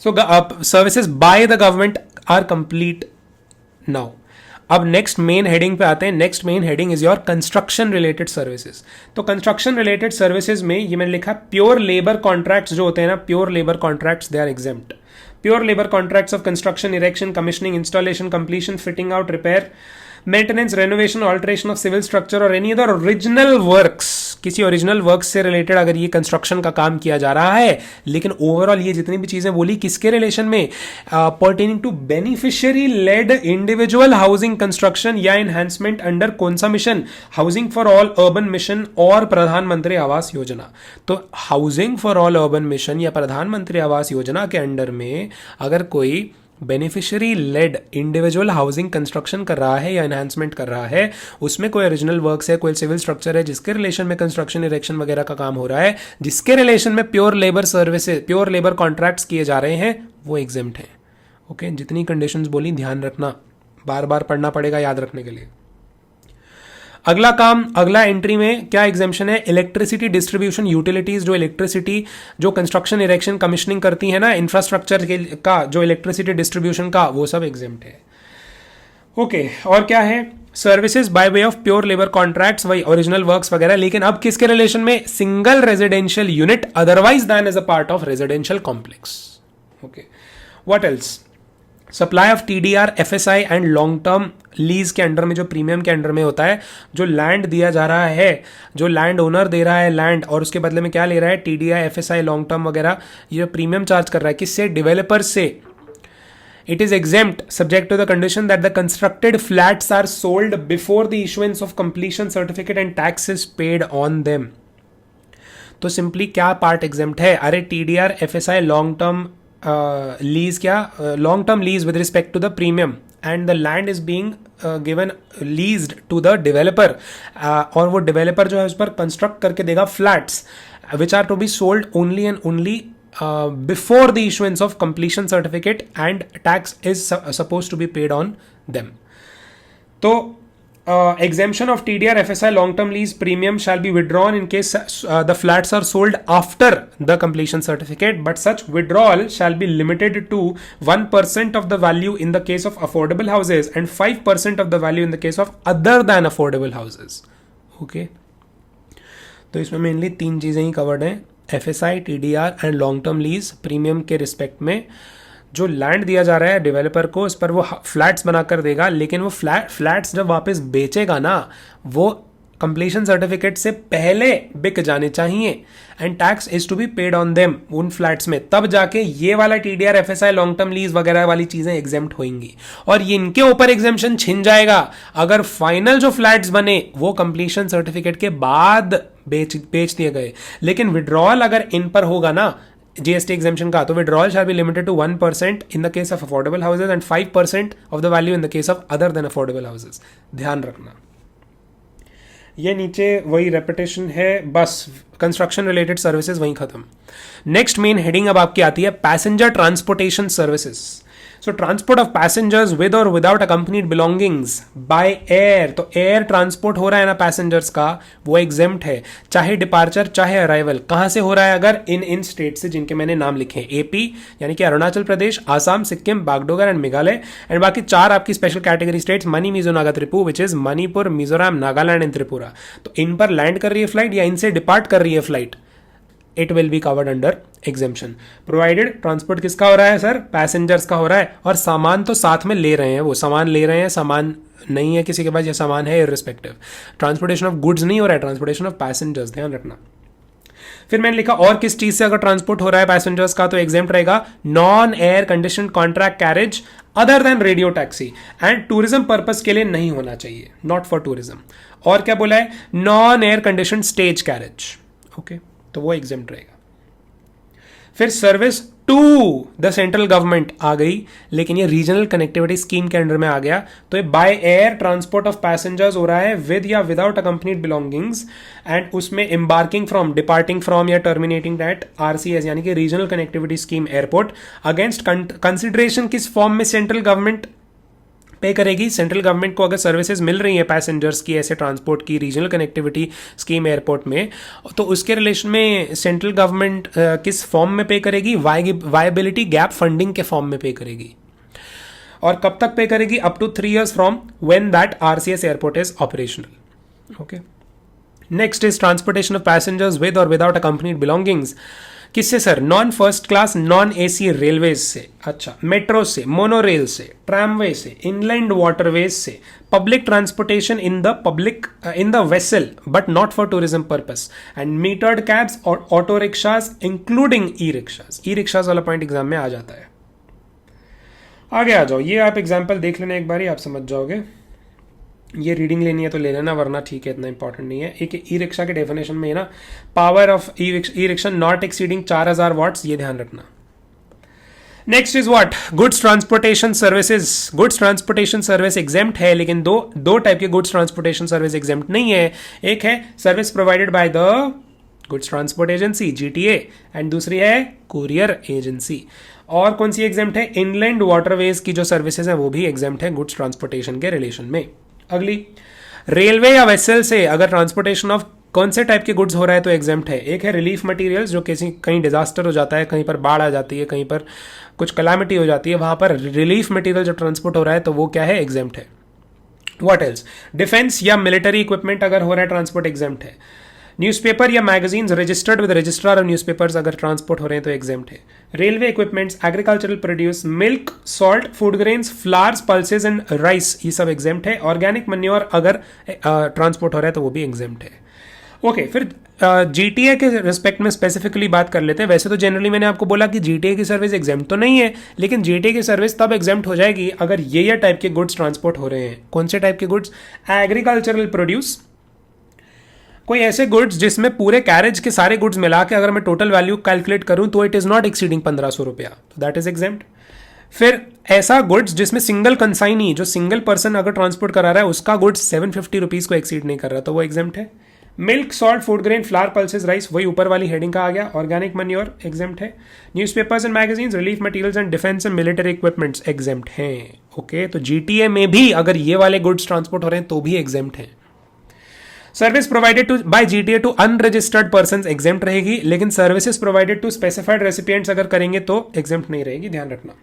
So services by the government are complete now. अब नेक्स्ट मेन हेडिंग पे आते हैं। Next main heading is your construction related services. तो कंस्ट्रक्शन रिलेटेड सर्विसेज में ये मैंने लिखा प्योर लेबर कॉन्ट्रैक्ट्स जो होते हैं ना, pure labour contracts they are exempt. Pure labour contracts of construction, erection, commissioning, installation, completion, fitting out, repair, maintenance, renovation, alteration of civil structure और एनी अदर ओरिजिनल वर्क्स, किसी original work से related अगर ये construction का काम किया जा रहा है, लेकिन ओवरऑल ये जितनी भी चीजें बोली किसके रिलेशन में, pertaining to beneficiary led individual housing construction या एनहांसमेंट अंडर कौन सा mission? Housing for all urban mission और प्रधानमंत्री आवास योजना। तो housing for all urban mission या प्रधानमंत्री आवास योजना के अंडर में अगर कोई beneficiary led individual housing construction कर रहा है या एनहांसमेंट कर रहा है, उसमें कोई ओरिजिनल वर्क्स है, कोई सिविल स्ट्रक्चर है जिसके रिलेशन में कंस्ट्रक्शन, इरेक्शन वगैरह का काम हो रहा है, जिसके रिलेशन में pure labour services, pure labour contracts किए जा रहे हैं, वो एग्जेम्प्ट हैं। ओके, जितनी कंडीशंस बोली ध्यान रखना, बार बार पढ़ना पड़ेगा याद रखने के लिए। अगला काम, अगला एंट्री में क्या एग्जेम्पशन है? इलेक्ट्रिसिटी डिस्ट्रीब्यूशन यूटिलिटीज, जो इलेक्ट्रिसिटी जो कंस्ट्रक्शन, इरेक्शन, कमिश्निंग करती है ना इंफ्रास्ट्रक्चर का, जो इलेक्ट्रिसिटी डिस्ट्रीब्यूशन का, वो सब एग्जेम्प्ट है। ओके, और क्या है? Services by way of pure labour contracts, वही ओरिजिनल वर्क्स वगैरह, लेकिन अब किसके रिलेशन में? Single residential unit otherwise than as a part of residential complex. Okay, what else? Supply of TDR, FSI and long term lease के under में, जो premium के अंडर में होता है, जो लैंड दिया जा रहा है, जो लैंड ओनर दे रहा है लैंड और उसके बदले में क्या ले रहा है? टीडीआर, एफएसआई, लॉन्ग टर्म वगैरह, ये प्रीमियम चार्ज कर रहा है किससे? डेवलपर से। It is exempt subject to the condition that the constructed flats are sold before the issuance of completion certificate and tax is paid on them. तो simply क्या part exempt है? अरे TDR FSI long term lease, क्या long term lease with respect to the premium and the land is being given leased to the developer, और वो developer जो है उस पर कंस्ट्रक्ट करके देगा flats which are to be sold only and only before the issuance of completion certificate and tax is supposed to be paid on them. So exemption of TDR FSI long term lease premium shall be withdrawn in case the flats are sold after the completion certificate, but such withdrawal shall be limited to 1% of the value in the case of affordable houses and 5% of the value in the case of other than affordable houses. Okay, तो इसमें mainly 3 चीज़ें ही covered हैं, FSI, TDR and long term lease premium के respect में जो land दिया जा रहा है डेवलपर को, उस पर वो फ्लैट्स बनाकर देगा, लेकिन वो फ्लैट्स जब वापस बेचेगा ना, वो कंप्लीशन सर्टिफिकेट से पहले बिक जाने चाहिए and tax is to be paid on them उन फ्लैट्स में, तब जाके ये वाला TDR FSI long term lease वगैरह वाली चीजें एग्जेम्प्ट होंगी, और ये इनके ऊपर एग्जेम्पशन छिन जाएगा अगर फाइनल जो फ्लैट्स बने वो कंप्लीशन सर्टिफिकेट के बाद बेच दिए गए। लेकिन विड्रॉल अगर इन पर होगा ना GST exemption का, तो withdrawal shall be limited to 1% in the case of affordable houses and 5% of the value in the case of other than affordable houses. ध्यान रखना, ये नीचे वही रेपिटेशन है, बस कंस्ट्रक्शन रिलेटेड सर्विसेज वहीं खत्म। नेक्स्ट मेन हेडिंग अब आपकी आती है passenger transportation services. So transport of passengers with और without accompanied belongings by air, तो एयर ट्रांसपोर्ट हो रहा है ना पैसेंजर्स का, वो एग्जेम्प्ट है, चाहे डिपार्चर चाहे अराइवल। कहां से हो रहा है? अगर इन स्टेट से जिनके मैंने नाम लिखे, AP यानी कि अरुणाचल प्रदेश, आसाम, सिक्किम, बागडोगर एंड मेघालय, एंड बाकी 4 आपकी special category states money, Mizo, Naga, Tripura, which is Manipur, Mizoram, Nagaland and Tripura. तो इन पर लैंड कर रही है फ्लाइट या इनसे डिपार्ट कर रही है flight, it will be covered under exemption, provided transport किसका हो रहा है सर? पैसेंजर्स का हो रहा है, और सामान तो साथ में ले रहे हैं, वो सामान ले रहे हैं, सामान नहीं है किसी के पास, ये सामान है इररिस्पेक्टिव। ट्रांसपोर्टेशन ऑफ गुड्स नहीं हो रहा है, ट्रांसपोर्टेशन ऑफ पैसेंजर्स, ध्यान रखना। फिर मैंने लिखा और किस चीज से अगर ट्रांसपोर्ट हो रहा है पैसेंजर्स का, तो एग्जेम्प्ट रहेगा non air condition contract carriage other than radio taxi and tourism purpose के लिए नहीं होना चाहिए, नॉट फॉर टूरिज्म। और क्या बोला है? Non air condition stage carriage, okay, तो वो एग्जेम्प्ट रहेगा। फिर service to the central government आ गई, लेकिन ये रीजनल कनेक्टिविटी स्कीम के अंडर में आ गया, तो ये by air transport of passengers हो रहा है विद या विदाउट अकम्पनीड बिलोंगिंग्स, एंड उसमें एम्बार्किंग फ्रॉम, डिपार्टिंग फ्रॉम या टर्मिनेटिंग एट RCS यानी कि regional connectivity scheme airport, against consideration किस फॉर्म में सेंट्रल गवर्नमेंट पे करेगी? सेंट्रल गवर्नमेंट को अगर सर्विसेज मिल रही है पैसेंजर्स की ऐसे ट्रांसपोर्ट की रीजनल कनेक्टिविटी स्कीम एयरपोर्ट में, तो उसके रिलेशन में सेंट्रल गवर्नमेंट किस फॉर्म में पे करेगी? वायबिलिटी गैप फंडिंग के फॉर्म में पे करेगी। और कब तक पे करेगी? Up to 3 years from when that RCS airport is operational. Okay, next is transportation of passengers with और विदाउट अकम्पनीड बिलोंगिंग्स। किससे sir? Non first class non AC railways से, अच्छा, मेट्रो से, मोनोरेल से, ट्रैमवे से, inland waterways से, public transportation in the vessel but not for tourism purpose, and metered cabs और auto rickshaws including ई-रिक्शाज। ई-रिक्शाज वाला point exam में आ जाता है। आगे आ जाओ, ये आप एग्जाम्पल देख लेना एक बार, आप समझ जाओगे। ये रीडिंग लेनी है तो ले लेना, वरना ठीक है, इतना इंपॉर्टेंट नहीं है। एक ई-रिक्शा के डेफिनेशन में है ना, power of e rickshaw not exceeding 4000 watts, ये ध्यान रखना। Next is what? Goods transportation services. Goods transportation service exempt है, लेकिन दो टाइप के गुड्स ट्रांसपोर्टेशन सर्विस एग्जेम्प्ट नहीं है। एक है service provided by the goods transport agency GTA, and दूसरी है कुरियर एजेंसी। और कौन सी एग्जेम्प्ट है? इनलैंड वाटरवेज की जो सर्विसेज है वो भी एग्जेम्प्ट है गुड्स ट्रांसपोर्टेशन के रिलेशन में। अगली, रेलवे या वेसल से अगर ट्रांसपोर्टेशन ऑफ कौन से टाइप के गुड्स हो रहा है तो एग्जेम्प्ट है। एक है रिलीफ मटेरियल्स, जो कहीं डिजास्टर हो जाता है, कहीं पर बाढ़ आ जाती है, कहीं पर कुछ कलामिटी हो जाती है, वहां पर रिलीफ मटेरियल जो ट्रांसपोर्ट हो रहा है तो वो क्या है? एग्जेम्प्ट है। What else? डिफेंस या मिलिट्री इक्विपमेंट अगर हो रहा है ट्रांसपोर्ट, एग्जेम्प्ट है। न्यूज़पेपर या magazines registered with registrar of newspapers अगर ट्रांसपोर्ट हो रहे हैं तो एग्जेम्प्ट है। Railway equipments, agricultural produce, milk, salt, food grains, flowers, pulses and rice, ये सब एग्जेम्प्ट है। ऑर्गेनिक मन्योर अगर ट्रांसपोर्ट हो रहा है तो वो भी एग्जेम्प्ट है। ओके, फिर जीटीए के रिस्पेक्ट में स्पेसिफिकली बात कर लेते हैं। वैसे तो जनरली मैंने आपको बोला कि जीटीए की सर्विस एग्जेम्प्ट तो नहीं है, लेकिन जीटीए की सर्विस तब एग्जेम्प्ट हो जाएगी अगर ये टाइप के गुड्स ट्रांसपोर्ट हो रहे हैं। कौन से टाइप के गुड्स? एग्रीकल्चरल प्रोड्यूस, कोई ऐसे गुड्स जिसमें पूरे कैरेज के सारे गुड्स मिला के अगर मैं टोटल वैल्यू कैलकुलेट करूं तो इट इज नॉट एक्सीडिंग 1500 रुपया, तो दैट इज एग्जेम्प्ट। फिर ऐसा गुड्स जिसमें सिंगल कंसाइनी, जो सिंगल पर्सन अगर ट्रांसपोर्ट करा रहा है, उसका गुड्स 750 रुपीज को एक्सीड नहीं कर रहा, तो वो एग्जेम्प्ट है। Milk, salt, food grain, flower, pulses, rice, वही ऊपर वाली हेडिंग का आ गया। ऑर्गेनिक मैन्योर एग्जेम्प्ट है। Newspapers and magazines, relief materials and defence and military equipments exempt हैं। ओके, तो जीटीए में भी अगर ये वाले गुड्स ट्रांसपोर्ट हो रहे हैं तो भी एग्जेम्प्ट हैं। Service provided to by GTA to unregistered persons exempt रहेगी, लेकिन services provided to specified recipients अगर करेंगे तो एग्जेम्प्ट नहीं रहेगी, ध्यान रखना।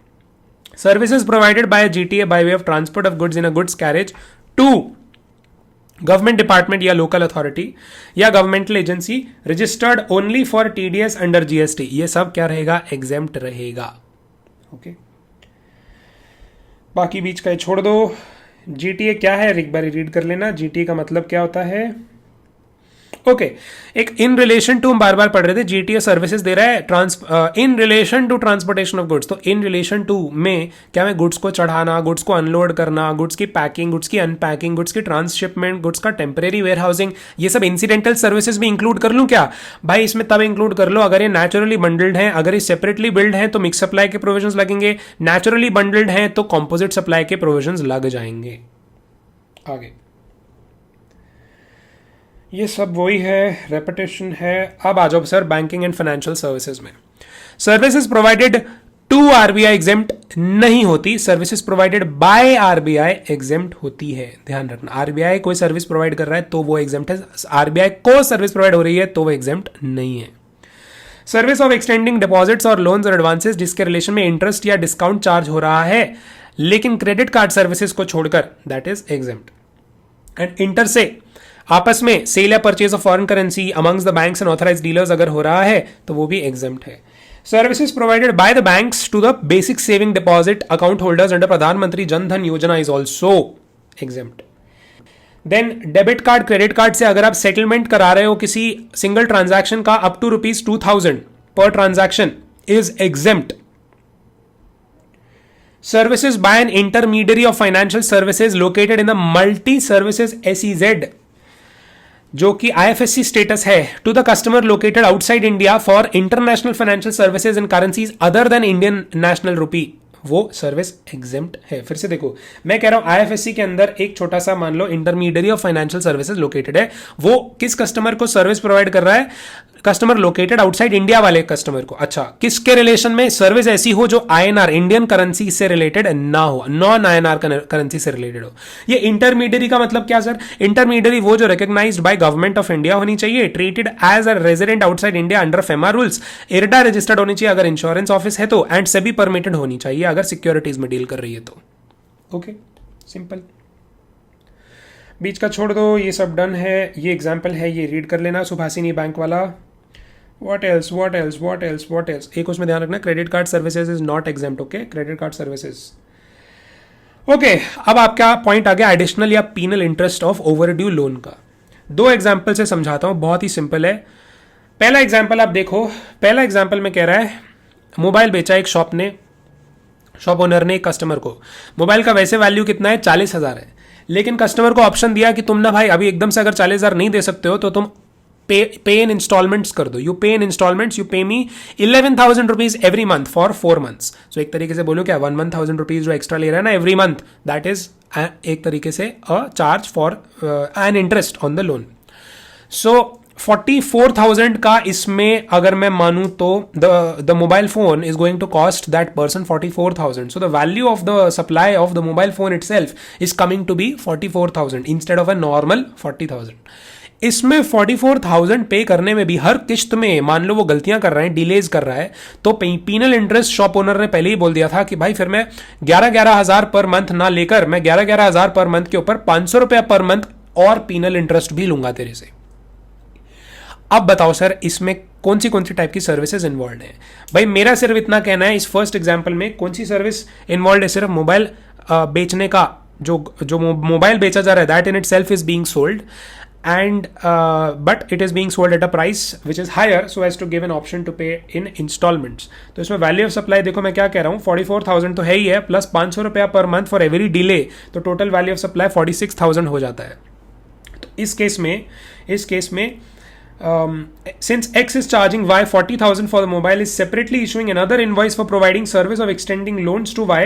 Services provided by GTA by way of transport of goods in a goods carriage to government department या लोकल अथॉरिटी या governmental agency registered only for TDS under GST, ये सब क्या रहेगा? एग्जेम्प्ट रहेगा। ओके, बाकी बीच का छोड़ दो। जीटीए क्या है एक बार रीड कर लेना। जीटीए का मतलब क्या होता है? ओके, एक इन रिलेशन टू हम बार बार पढ़ रहे थे, जीटीए सर्विसेज दे रहा है in relation to transportation of goods. तो इन रिलेशन टू में क्या? मैं गुड्स को चढ़ाना, गुड्स को अनलोड करना, गुड्स की पैकिंग, गुड्स की अनपैकिंग, गुड्स की ट्रांसशिपमेंट, गुड्स का टेम्परेरी वेयर हाउसिंग, ये सब इंसिडेंटल सर्विसेज भी इंक्लूड कर लूं क्या? भाई इसमें तब इंक्लूड कर लो अगर ये नेचुरली बंडल्ड है। अगर ये सेपरेटली बिल्ड है तो मिक्स सप्लाई के प्रोविजंस लगेंगे, नेचुरली बंडल्ड है तो कॉम्पोजिट सप्लाई के प्रोविजंस लग जाएंगे। आगे ये सब वही है, रेपिटेशन है। अब आ जाओ sir banking and financial services में। Services provided to RBI exempt नहीं होती, services provided by RBI exempt होती है, ध्यान रखना। आरबीआई कोई सर्विस प्रोवाइड कर रहा है तो वो एग्जेम्प्ट है, आरबीआई को सर्विस प्रोवाइड हो रही है तो वो एग्जेम्प्ट नहीं है। सर्विस ऑफ एक्सटेंडिंग डिपॉजिट्स और लोन्स और एडवांसेस जिसके रिलेशन में इंटरेस्ट या डिस्काउंट चार्ज हो रहा है लेकिन क्रेडिट कार्ड सर्विसेज को छोड़कर, that is exempt. And inter से आपस में सेल या purchase of foreign currency amongst the banks and authorised dealers अगर हो रहा है तो वो भी एग्जेम्प्ट है। Services provided by the banks to the basic saving deposit account holders under प्रधानमंत्री Jan Dhan Yojana is also exempt. Then debit card, credit card से अगर आप सेटलमेंट करा रहे हो किसी सिंगल ट्रांजैक्शन का अप टू ₹2000 पर transaction is exempt. Services by an intermediary of financial services located in the multi-services SEZ, जो कि IFSC स्टेटस है, to the customer located outside India for international financial services in currencies other than Indian national rupee, वो service exempt है। फिर से देखो, मैं कह रहा हूं आईएफएससी के अंदर एक छोटा सा मान लो intermediary of financial services located है, वो किस कस्टमर को सर्विस प्रोवाइड कर रहा है? कस्टमर लोकेटेड आउटसाइड इंडिया वाले कस्टमर को। अच्छा, किसके रिलेशन में? सर्विस ऐसी हो जो आईएनआर इंडियन करेंसी से रिलेटेड ना हो, नॉन आईएनआर करेंसी से रिलेटेड हो। ये इंटरमीडियरी का मतलब क्या सर? इंटरमीडियरी वो जो recognised by government of India होनी चाहिए, treated as a resident outside India under FEMA rules, IRDA registered होनी चाहिए अगर इंश्योरेंस ऑफिस है तो, एंड सेबी परमिटेड होनी चाहिए अगर सिक्योरिटीज में डील कर रही है तो। Okay, simple. बीच का छोड़ दो, ये सब डन है। ये एग्जाम्पल है, ये रीड कर लेना, सुभाषिनी बैंक वाला। What else? एक उसमें ध्यान रखना, credit card services is not exempt. Okay, credit card services. Okay, अब आपका पॉइंट आ गया एडिशनल या penal interest of overdue loan का। दो एग्जाम्पल से समझाता हूं, बहुत ही सिंपल है। पहला एग्जाम्पल आप देखो, पहला एग्जाम्पल में कह रहा है मोबाइल बेचा एक शॉप ओनर ने एक कस्टमर को। मोबाइल का वैसे वैल्यू कितना है? 40,000 है, लेकिन कस्टमर को ऑप्शन दिया कि तुम ना भाई अभी एकदम से अगर 40,000 नहीं दे सकते हो तो तुम पे इन इंस्टॉलमेंट्स कर दो। यू पे इन इंस्टॉलमेंट्स, यू पे मी 11,000 rupees every month for 4 months। सो एक तरीके से बोलो क्या, 1,000 रुपीज जो एक्स्ट्रा ले रहा है ना एवरी मंथ, दैट इज एक तरीके से a charge for an interest on the loan. So 44,000 का इसमें अगर मैं मानूं तो the mobile phone is going to cost that person 44,000। So the value of the supply of the mobile phone itself is coming to be 44,000 instead of a normal 40,000। इसमें 44,000 पे करने में भी हर किस्त में मान लो वो गलतियां कर रहे हैं, डिलेज कर रहा है, तो पीनल इंटरेस्ट शॉप ओनर ने पहले ही बोल दिया था कि भाई फिर मैं 11,000 पर मंथ ना लेकर मैं 11,000 पर मंथ के ऊपर 500 रुपया पर मंथ और पीनल इंटरेस्ट भी लूंगा तेरे से। अब बताओ सर इसमें कौन सी टाइप की सर्विसेज इन्वॉल्व है? भाई मेरा सिर्फ इतना कहना है, इस फर्स्ट एग्जांपल में कौन सी सर्विस इन्वॉल्व है? सिर्फ मोबाइल बेचने का, जो मोबाइल बेचा जा रहा है that in it self is being sold, and but it is being sold at a price which is higher so as to give an option to pay in installments. तो इसमें value of supply देखो मैं क्या कह रहा हूँ 44,000 तो है ही है प्लस 500 रुपया per month for every delay, तो टोटल वैल्यू ऑफ सप्लाई 46,000 हो जाता है. तो इस केस में since X is charging Y 40,000 for the mobile, is separately issuing another invoice for providing service of extending loans to Y.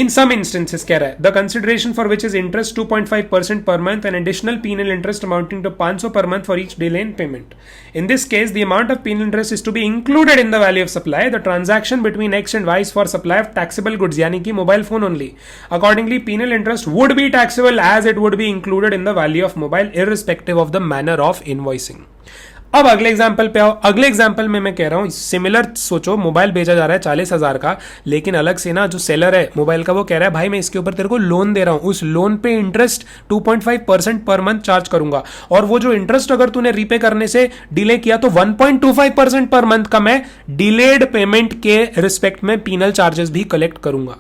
In some instances, कह रहा है, the consideration for which is interest 2.5% per month and additional penal interest amounting to 500 per month for each delay in payment. In this case, the amount of penal interest is to be included in the value of supply. The transaction between X and Y is for supply of taxable goods, यानी कि mobile phone only. Accordingly, penal interest would be taxable as it would be included in the value of mobile irrespective of the manner of invoicing. अब अगले example पे आओ. अगले example में मैं कह रहा हूं सिमिलर सोचो, मोबाइल बेचा जा रहा है 40,000 का, लेकिन अलग से ना जो सेलर है मोबाइल का वो कह रहा है भाई मैं इसके ऊपर तेरे को लोन दे रहा हूं, उस लोन पे इंटरेस्ट 2.5% पर मंथ चार्ज करूंगा, और वो जो इंटरेस्ट अगर तूने रीपे करने से डिले किया तो 1.25% पर मंथ का मैं डिलेड पेमेंट के रिस्पेक्ट में पीनल चार्जेस भी कलेक्ट करूंगा.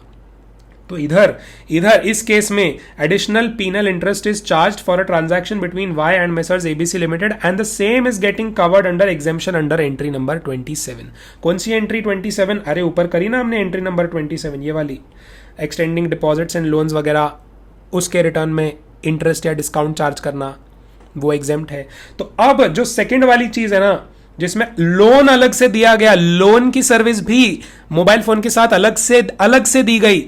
तो इधर इस केस में additional penal interest is charged for a transaction between Y and messrs ABC limited and the same is getting covered under exemption under entry number 27. कौन सी entry 27? अरे ऊपर करी ना हमने एंट्री नंबर 27, ये वाली, एक्सटेंडिंग डिपॉजिट्स एंड लोन्स वगैरह, उसके रिटर्न में इंटरेस्ट या डिस्काउंट चार्ज करना, वो एग्जेम्प्ट है. तो अब जो सेकेंड वाली चीज है ना जिसमें लोन अलग से दिया गया, लोन की सर्विस भी मोबाइल फोन के साथ अलग से दी गई,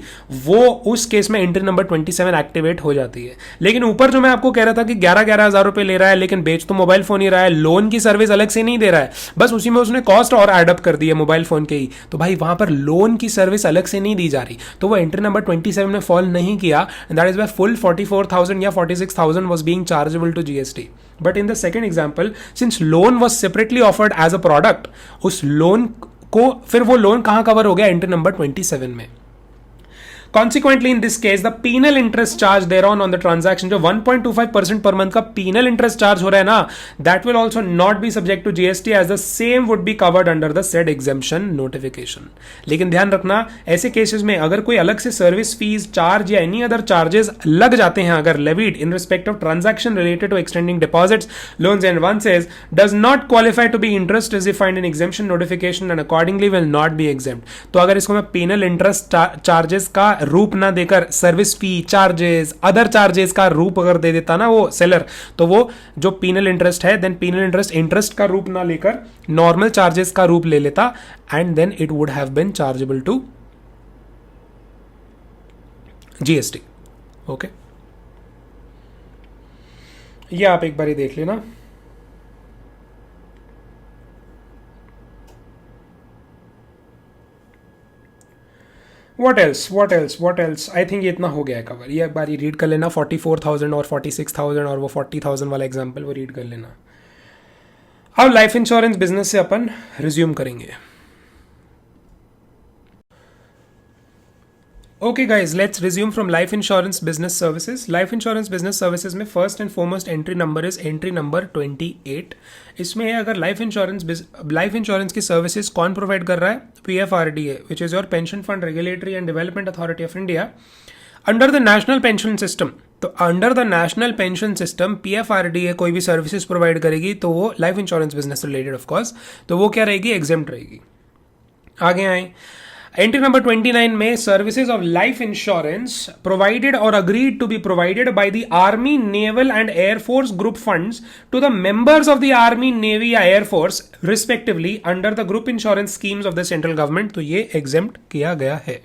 वो उस केस में एंट्री नंबर 27 एक्टिवेट हो जाती है. लेकिन ऊपर जो मैं आपको कह रहा था कि 11,000 रुपए ले रहा है लेकिन बेच तो मोबाइल फोन ही रहा है, लोन की सर्विस अलग से नहीं दे रहा है, बस उसी में उसने कॉस्ट और एडअप कर दी है मोबाइल फोन के ही, तो भाई वहां पर लोन की सर्विस अलग से नहीं दी जा रही, तो वो एंट्री नंबर 27 में फॉल नहीं किया. दैट इज वाई फुल 44,000 या 46,000 was being chargeable to GST. But in the second example, since loan was separately offered as a product, उस लोन को फिर वो लोन कहां कवर हो गया? एंट्री नंबर 27 में. Consequently, in this case, the penal interest charge thereon on the transaction, जो 1.25% per month का penal interest charge हो रहा है ना, that will also not be subject to GST as the same would be covered under the said exemption notification. लेकिन ध्यान रखना, ऐसे केसेस में अगर कोई अलग से सर्विस फीस चार्ज या एनी अदर चार्जेस लग जाते हैं अगर levied in respect of transaction related to extending deposits, loans and advances, does not qualify to be interest as defined in exemption notification and accordingly will not be exempt. तो अगर इसको मैं penal interest charges का रूप ना देकर service fee, charges, other charges का रूप अगर दे देता ना वो सेलर, तो वो जो पीनल इंटरेस्ट है, देन पीनल इंटरेस्ट का रूप ना लेकर नॉर्मल चार्जेस का रूप ले लेता, and then it would have been chargeable to GST. Okay, ये आप एक बार ही देख लेना. What else? I think ये इतना हो गया है कवर. ये एक बार रीड कर लेना, 44,000 और 46,000 और वो 40,000 वाला एग्जाम्पल वो रीड कर लेना. अब लाइफ इंश्योरेंस बिजनेस से अपन रिज्यूम करेंगे. Okay guys, let's resume from life insurance business services. Life insurance business services में first and foremost entry number is entry number 28. इसमें है अगर लाइफ इंश्योरेंस की सर्विसेज कौन प्रोवाइड कर रहा है? PFRDA, which is your Pension Fund Regulatory and Development Authority of India, under the national pension system. तो under the national pension system PFRDA कोई भी सर्विसेज प्रोवाइड करेगी तो वो life insurance business related of course, तो वो क्या रहेगी? एग्जेम्प्ट रहेगी. आगे आए एंट्री नंबर 29 में services of life insurance provided और agreed to be provided by the army, naval and air force group funds to the members of the army, navy या air force respectively under the group insurance schemes of the central government. तो ये exempt किया गया है.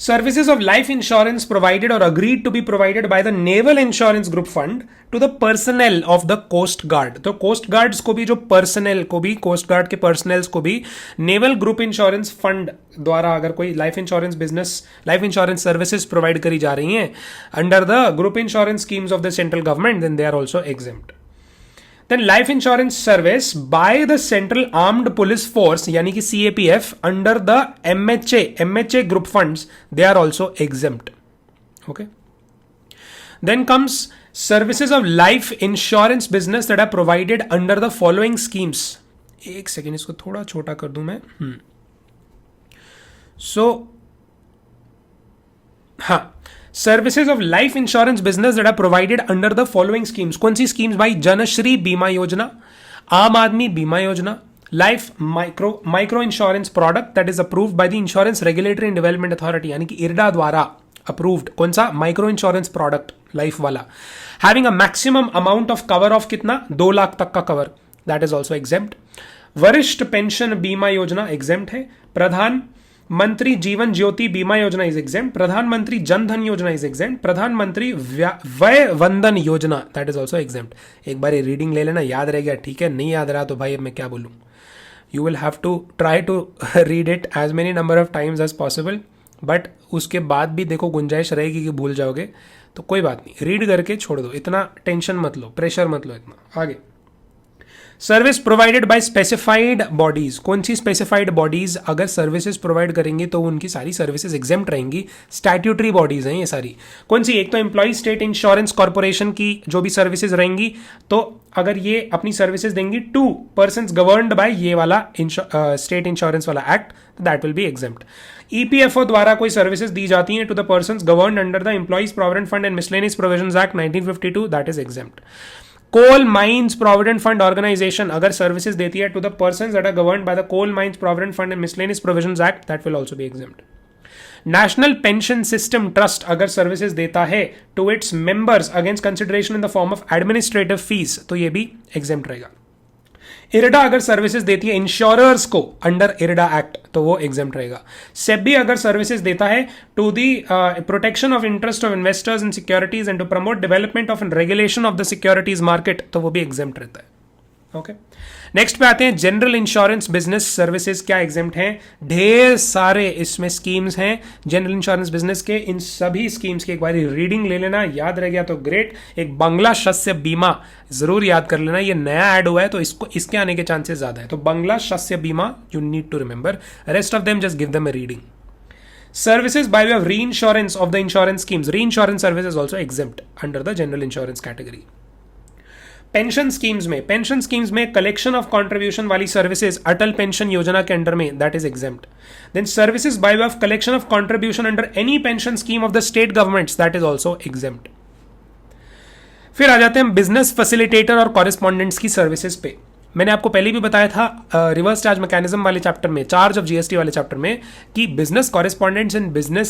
Services of life insurance provided or agreed to be provided by the Naval Insurance Group Fund to the personnel of the Coast Guard. तो Coast Guards को भी, जो personnel को भी, Coast Guard के personnels को भी Naval Group Insurance Fund द्वारा अगर कोई life insurance business, life insurance services provide करी जा रही हैं under the group insurance schemes of the central government, then they are also exempt. Then life insurance service by the Central Armed Police Force यानी कि CAPF under the MHA group funds, they are also exempt. Okay. Then comes services of life insurance business that are provided under the following schemes. एक second, इसको थोड़ा छोटा कर दूं मैं. So हाँ, services of life insurance business that are provided under the following schemes. कौन सी स्कीम्स भाई? जनश्री बीमा योजना, आम आदमी बीमा योजना, life micro insurance product that is approved by the insurance regulatory and development authority, यानी कि इरडा द्वारा अप्रूव्ड. कौन सा? माइक्रो इंश्योरेंस प्रोडक्ट लाइफ वाला. Having a maximum amount of cover of कितना? 2 लाख तक का cover, that is also exempt. वरिष्ठ पेंशन बीमा योजना एग्जेम्प्ट है. प्रधानमंत्री जीवन ज्योति बीमा योजना इज एग्जेम्प्ट. प्रधानमंत्री जन धन योजना इज एग्जेम्प्ट. प्रधानमंत्री वय वंदन योजना दैट इज ऑल्सो एग्जेम्प्ट. एक बार ये रीडिंग ले लेना, याद रह गया ठीक है, नहीं याद रहा तो भाई अब मैं क्या बोलूं. You will have to try to read it as many number of times as possible, but उसके बाद भी देखो गुंजाइश रहेगी कि भूल जाओगे, तो कोई बात नहीं, रीड करके छोड़ दो, इतना टेंशन मत लो, प्रेशर मत लो इतना. आगे, service provided bye specified bodies. कौन सी स्पेसिफाइड बॉडीज अगर सर्विसेज प्रोवाइड करेंगी तो उनकी सारी सर्विसेज एग्जेम्प्ट रहेंगी. स्टैट्यूटरी बॉडीज हैं ये सारी. कौन सी? एक तो एम्प्लॉय स्टेट इंश्योरेंस कॉर्पोरेशन की जो भी सर्विसेज रहेंगी, तो अगर ये अपनी सर्विसेज देंगी टू पर्सन्स गवर्नड बाय ये वाला स्टेट इंश्योरेंस वाला act, that will be exempt. EPFO द्वारा कोई सर्विसेज दी जाती हैं to the persons governed under the employees provident fund and miscellaneous provisions act 1952, that is exempt. Coal mines provident fund organisation अगर services देती है to the persons that are governed by the coal mines provident fund and miscellaneous provisions act, that will also be exempt. National pension system trust अगर services देता है to its members against consideration in the form of administrative fees, तो ये भी exempt रहेगा. IRDA अगर services देती है इंश्योरर्स को अंडर इरडा एक्ट, तो वो एग्जेम्प्ट रहेगा. सेबी अगर सर्विसेज देता है to the protection of interest of investors in securities and to promote development of regulation of the securities market, तो वो भी एग्जेम्प्ट रहता है. ओके, नेक्स्ट पे आते हैं जनरल इंश्योरेंस बिजनेस सर्विसेज क्या एग्जेम्प्ट हैं. ढेर सारे इसमें स्कीम्स हैं जनरल इंश्योरेंस बिजनेस के. इन सभी स्कीम्स की एक बार रीडिंग ले लेना, याद रह गया तो ग्रेट. एक बंगला शस्य बीमा जरूर याद कर लेना, ये नया ऐड हुआ है तो इसके आने के चांसेस ज्यादा है. तो Bangla Shasya Bima you need to remember, rest of them just give them a reading. Services by way of reinsurance of the insurance schemes. Reinsurance service is also exempt under the general insurance category. Pension schemes में collection of contribution वाली services Atal pension Yojana के under में, that is exempt. Then services by way of collection of contribution under any pension scheme of the state governments, that is also exempt. फिर आ जाते हैं business facilitator और correspondents की services पे. मैंने आपको पहले भी बताया था रिवर्स चार्ज मैकेनिज्म वाले चैप्टर में, चार्ज ऑफ जीएसटी वाले चैप्टर में, कि business correspondents and business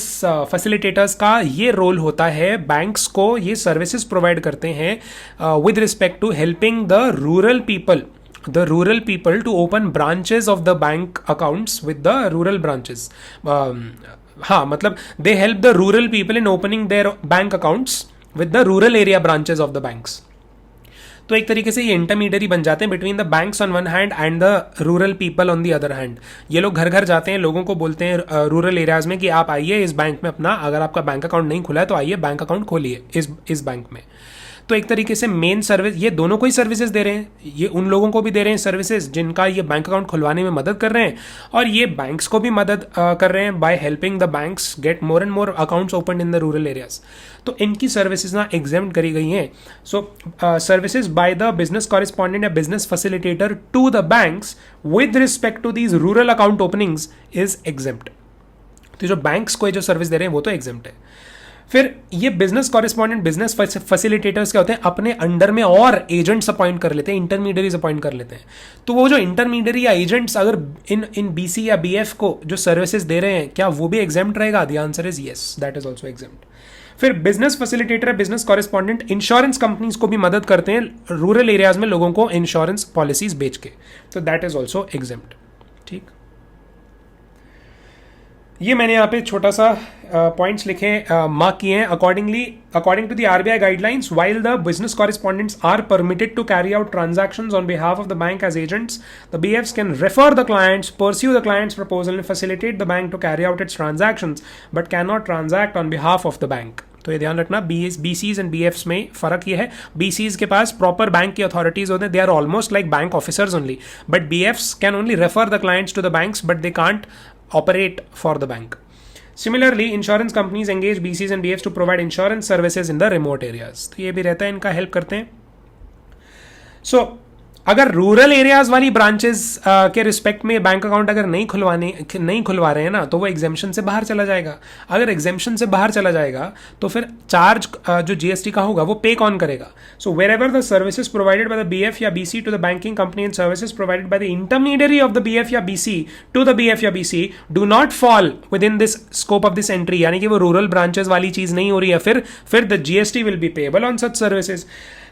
facilitators का ये रोल होता है, बैंक्स को ये सर्विसेज प्रोवाइड करते हैं with respect to helping the rural people to open branches of the bank accounts with the rural branches. हाँ, मतलब they help the rural people in opening their bank accounts with the rural area branches of the banks. तो एक तरीके से ये intermediary बन जाते हैं between the banks on one hand and the rural people on the other hand. ये लोग घर घर जाते हैं, लोगों को बोलते हैं रूरल एरियाज में कि आप आइए इस बैंक में अपना, अगर आपका बैंक अकाउंट नहीं खुला है तो आइए बैंक अकाउंट खोलिए इस बैंक में. तो एक तरीके से मेन सर्विस, ये दोनों को ही सर्विसेज दे रहे हैं. ये उन लोगों को भी दे रहे हैं सर्विसेज जिनका ये बैंक अकाउंट खुलवाने में मदद कर रहे हैं, और ये बैंक्स को भी मदद कर रहे हैं by helping the banks get more and more accounts open in the rural areas. तो इनकी सर्विसेज ना एग्जेम्प्ट करी गई हैं. So services by the business correspondent या business facilitator to the banks with respect to these rural account openings is exempt. तो जो banks को जो सर्विस दे रहे हैं वो तो एग्जेम्प्ट है. फिर ये बिजनेस कॉरेस्पॉन्डेंट बिजनेस फैसिलिटेटर्स क्या होते हैं, अपने अंडर में और एजेंट्स अपॉइंट कर लेते हैं, इंटरमीडियरीज अपॉइंट कर लेते हैं. तो वो जो इंटरमीडियरी या एजेंट्स अगर इन बीसी या बीएफ को जो सर्विसेज दे रहे हैं, क्या वो भी एग्जेम्प्ट रहेगा? The answer is yes, that is also exempt. फिर business facilitator business correspondent insurance companies को भी मदद करते हैं रूरल एरियाज में लोगों को इंश्योरेंस पॉलिसीज बेच के, तो दैट इज ऑल्सो एग्जेम्प्ट. ठीक, ये मैंने यहाँ पे छोटा सा पॉइंट्स लिखे मार्क किए हैं. According to the RBI guidelines, while the business correspondents are permitted to carry out transactions on behalf of the bank as agents, the BFs can refer the clients, pursue the clients proposal and facilitate the bank to carry out its transactions, but can not transact on behalf of the bank. तो ये ध्यान रखना, बीसीज and बीएफ्स में फर्क ये है. BCs के पास प्रॉपर बैंक की अथॉरिटीज होते हैं, they are almost like bank officers only, but BFs can only refer the clients to the banks, but they can't operate for the bank. Similarly, insurance companies engage BCs and BFs to provide insurance services in the remote areas. तो ये भी रहता है, इनका help करते हैं. So, अगर rural areas वाली ब्रांचेस के रिस्पेक्ट में बैंक अकाउंट अगर नहीं खुलवा रहे हैं ना, तो वो एग्जेम्पशन से बाहर चला जाएगा। अगर एग्जेम्पशन से बाहर चला जाएगा तो फिर चार्ज जो जीएसटी का होगा वो पे कौन करेगा? So wherever the services provided by the BF या BC to the banking company and services provided by the intermediary of the BF या बीसी टू द बीएफ या BC do not fall within this scope of this entry, यानी कि वो rural branches वाली चीज नहीं हो रही है, फिर the GST will be payable on such services.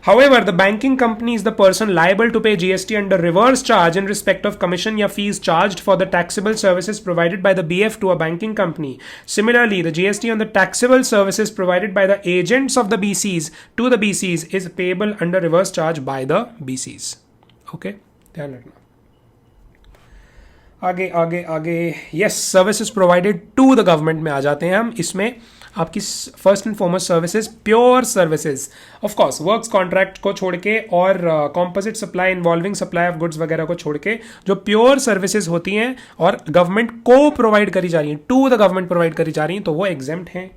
However, the banking company is the person liable to pay GST under reverse charge in respect of commission या fees charged for the taxable services provided by the BF to a banking company. Similarly, the GST on the taxable services provided by the agents of the BCs to the BCs is payable under reverse charge by the BCs. Okay, ध्यान रखना। आगे आगे आगे yes, services provided to the government में आ जाते हैं हम। इसमें आपकी first and foremost services pure services, of course works contract को छोड़ के और composite supply involving supply of goods वगैरह को छोड़ के जो प्योर सर्विसेज होती हैं और गवर्नमेंट को प्रोवाइड करी जा रही हैं, टू द गवर्नमेंट प्रोवाइड करी जा रही हैं, तो वो एग्जेम्प्ट हैं।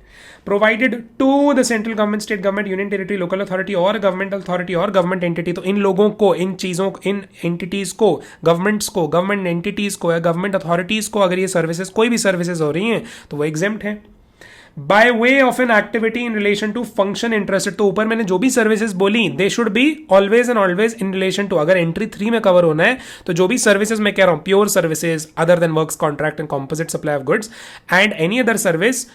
Provided to the central government, state government, union territory, local authority और गवर्नमेंट अथॉरिटी और गवर्नमेंट एंटिटी, तो इन लोगों को, इन चीज़ों, इन एंटिटीज़ को, गवर्नमेंट्स को, गवर्नमेंट एंटिटीज़ को या गवर्नमेंट अथॉरिटीज़ को अगर ये सर्विसेज, कोई भी सर्विसेज हो रही हैं तो वो एग्जेम्प्ट हैं। By way of an activity in relation to function interested, तो ऊपर मैंने जो भी सर्विसेज बोली they should be always and always in relation to, अगर एंट्री 3 में कवर होना है तो जो भी सर्विसेज मैं कह रहा हूं, pure services other than works contract and composite supply of goods and any other service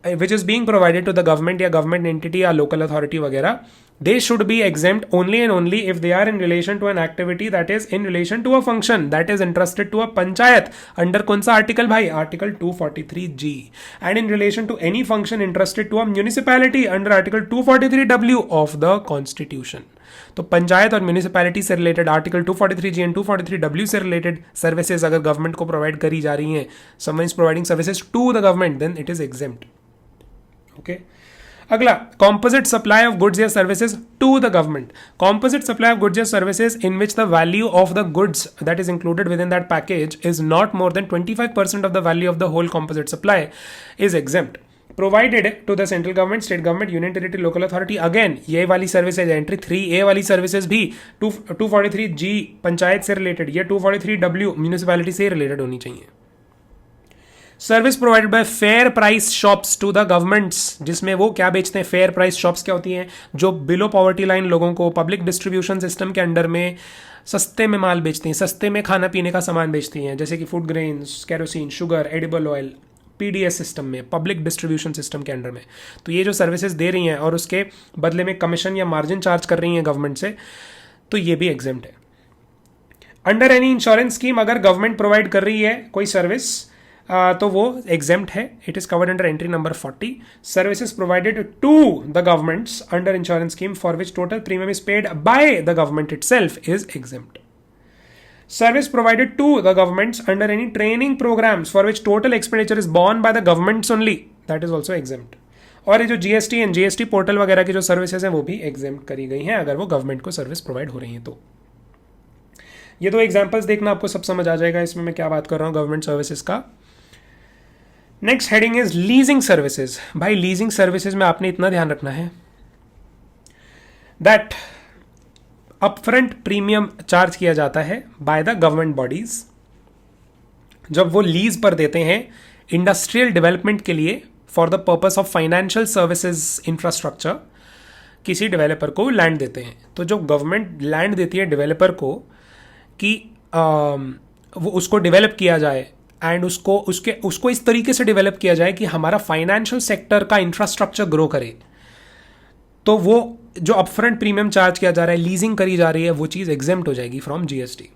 which is being provided to the government या government entity या local authority वगैरह, they should be exempt only and only if they are in relation to an activity that is in relation to a function that is entrusted to a panchayat under कौन सा article भाई? Article 243G, and in relation to any function entrusted to a municipality under article 243W of the constitution। तो पंचायत और municipality से related article 243G and 243W से related services अगर government को provide करी जा रही हैं, someone is providing services to the government, then it is exempt. Okay, अगला कॉम्पोजिट सप्लाई ऑफ गुड्स या services to the government. Composite supply of goods या services in which the value of the goods that is included within that package is not more than 25% of the value of the whole composite supply is exempt provided to the central government, state government, union territory, local authority। Again ये वाली services, entry 3A वाली services भी 243G panchayat से related या 243W municipality से related होनी चाहिए। Service provided by fair price shops to the governments, जिसमें वो क्या बेचते हैं? फेयर प्राइस शॉप्स क्या होती हैं? जो बिलो पॉवर्टी लाइन लोगों को पब्लिक डिस्ट्रीब्यूशन सिस्टम के अंडर में सस्ते में माल बेचती हैं, सस्ते में खाना पीने का सामान बेचती हैं, जैसे कि food grains, kerosene, sugar, edible oil, PDS system में, पब्लिक डिस्ट्रीब्यूशन सिस्टम के अंडर में। तो ये जो सर्विसेज दे रही हैं और उसके बदले में कमीशन या मार्जिन चार्ज कर रही हैं गवर्नमेंट से, तो ये भी एग्जेम्प्ट है। अंडर एनी इंश्योरेंस स्कीम अगर गवर्नमेंट प्रोवाइड कर रही है कोई सर्विस तो वो एग्जेम्प्ट है। It is covered under entry number 40। Services provided to the governments under insurance scheme for which total premium is paid by the government itself is exempt. Service provided to the governments under any training programs for which total expenditure is borne by the governments only, that is also exempt। और ये जो GST and GST portal वगैरह की जो services हैं वो भी exempt करी गई हैं अगर वो गवर्नमेंट को सर्विस प्रोवाइड हो रही हैं तो। ये दो एग्जांपल्स देखना, आपको सब समझ आ जाएगा इसमें मैं क्या बात कर रहा हूँ गवर्नमेंट सर्विसेज का। Next heading is leasing services. भाई लीजिंग सर्विसेज में आपने इतना ध्यान रखना है दैट अपफ्रंट प्रीमियम चार्ज किया जाता है बाय द गवर्नमेंट बॉडीज जब वो लीज पर देते हैं इंडस्ट्रियल डेवलपमेंट के लिए for the purpose of financial services infrastructure. किसी डेवलपर को लैंड देते हैं, तो जो गवर्नमेंट लैंड देती है डेवलपर को कि वो उसको डेवलप किया जाए एंड उसको इस तरीके से डेवलप किया जाए कि हमारा फाइनेंशियल सेक्टर का इंफ्रास्ट्रक्चर ग्रो करे, तो वो जो अपफ्रंट प्रीमियम चार्ज किया जा रहा है, लीजिंग करी जा रही है, वो चीज़ एग्जेम्प्ट हो जाएगी फ्रॉम जीएसटी।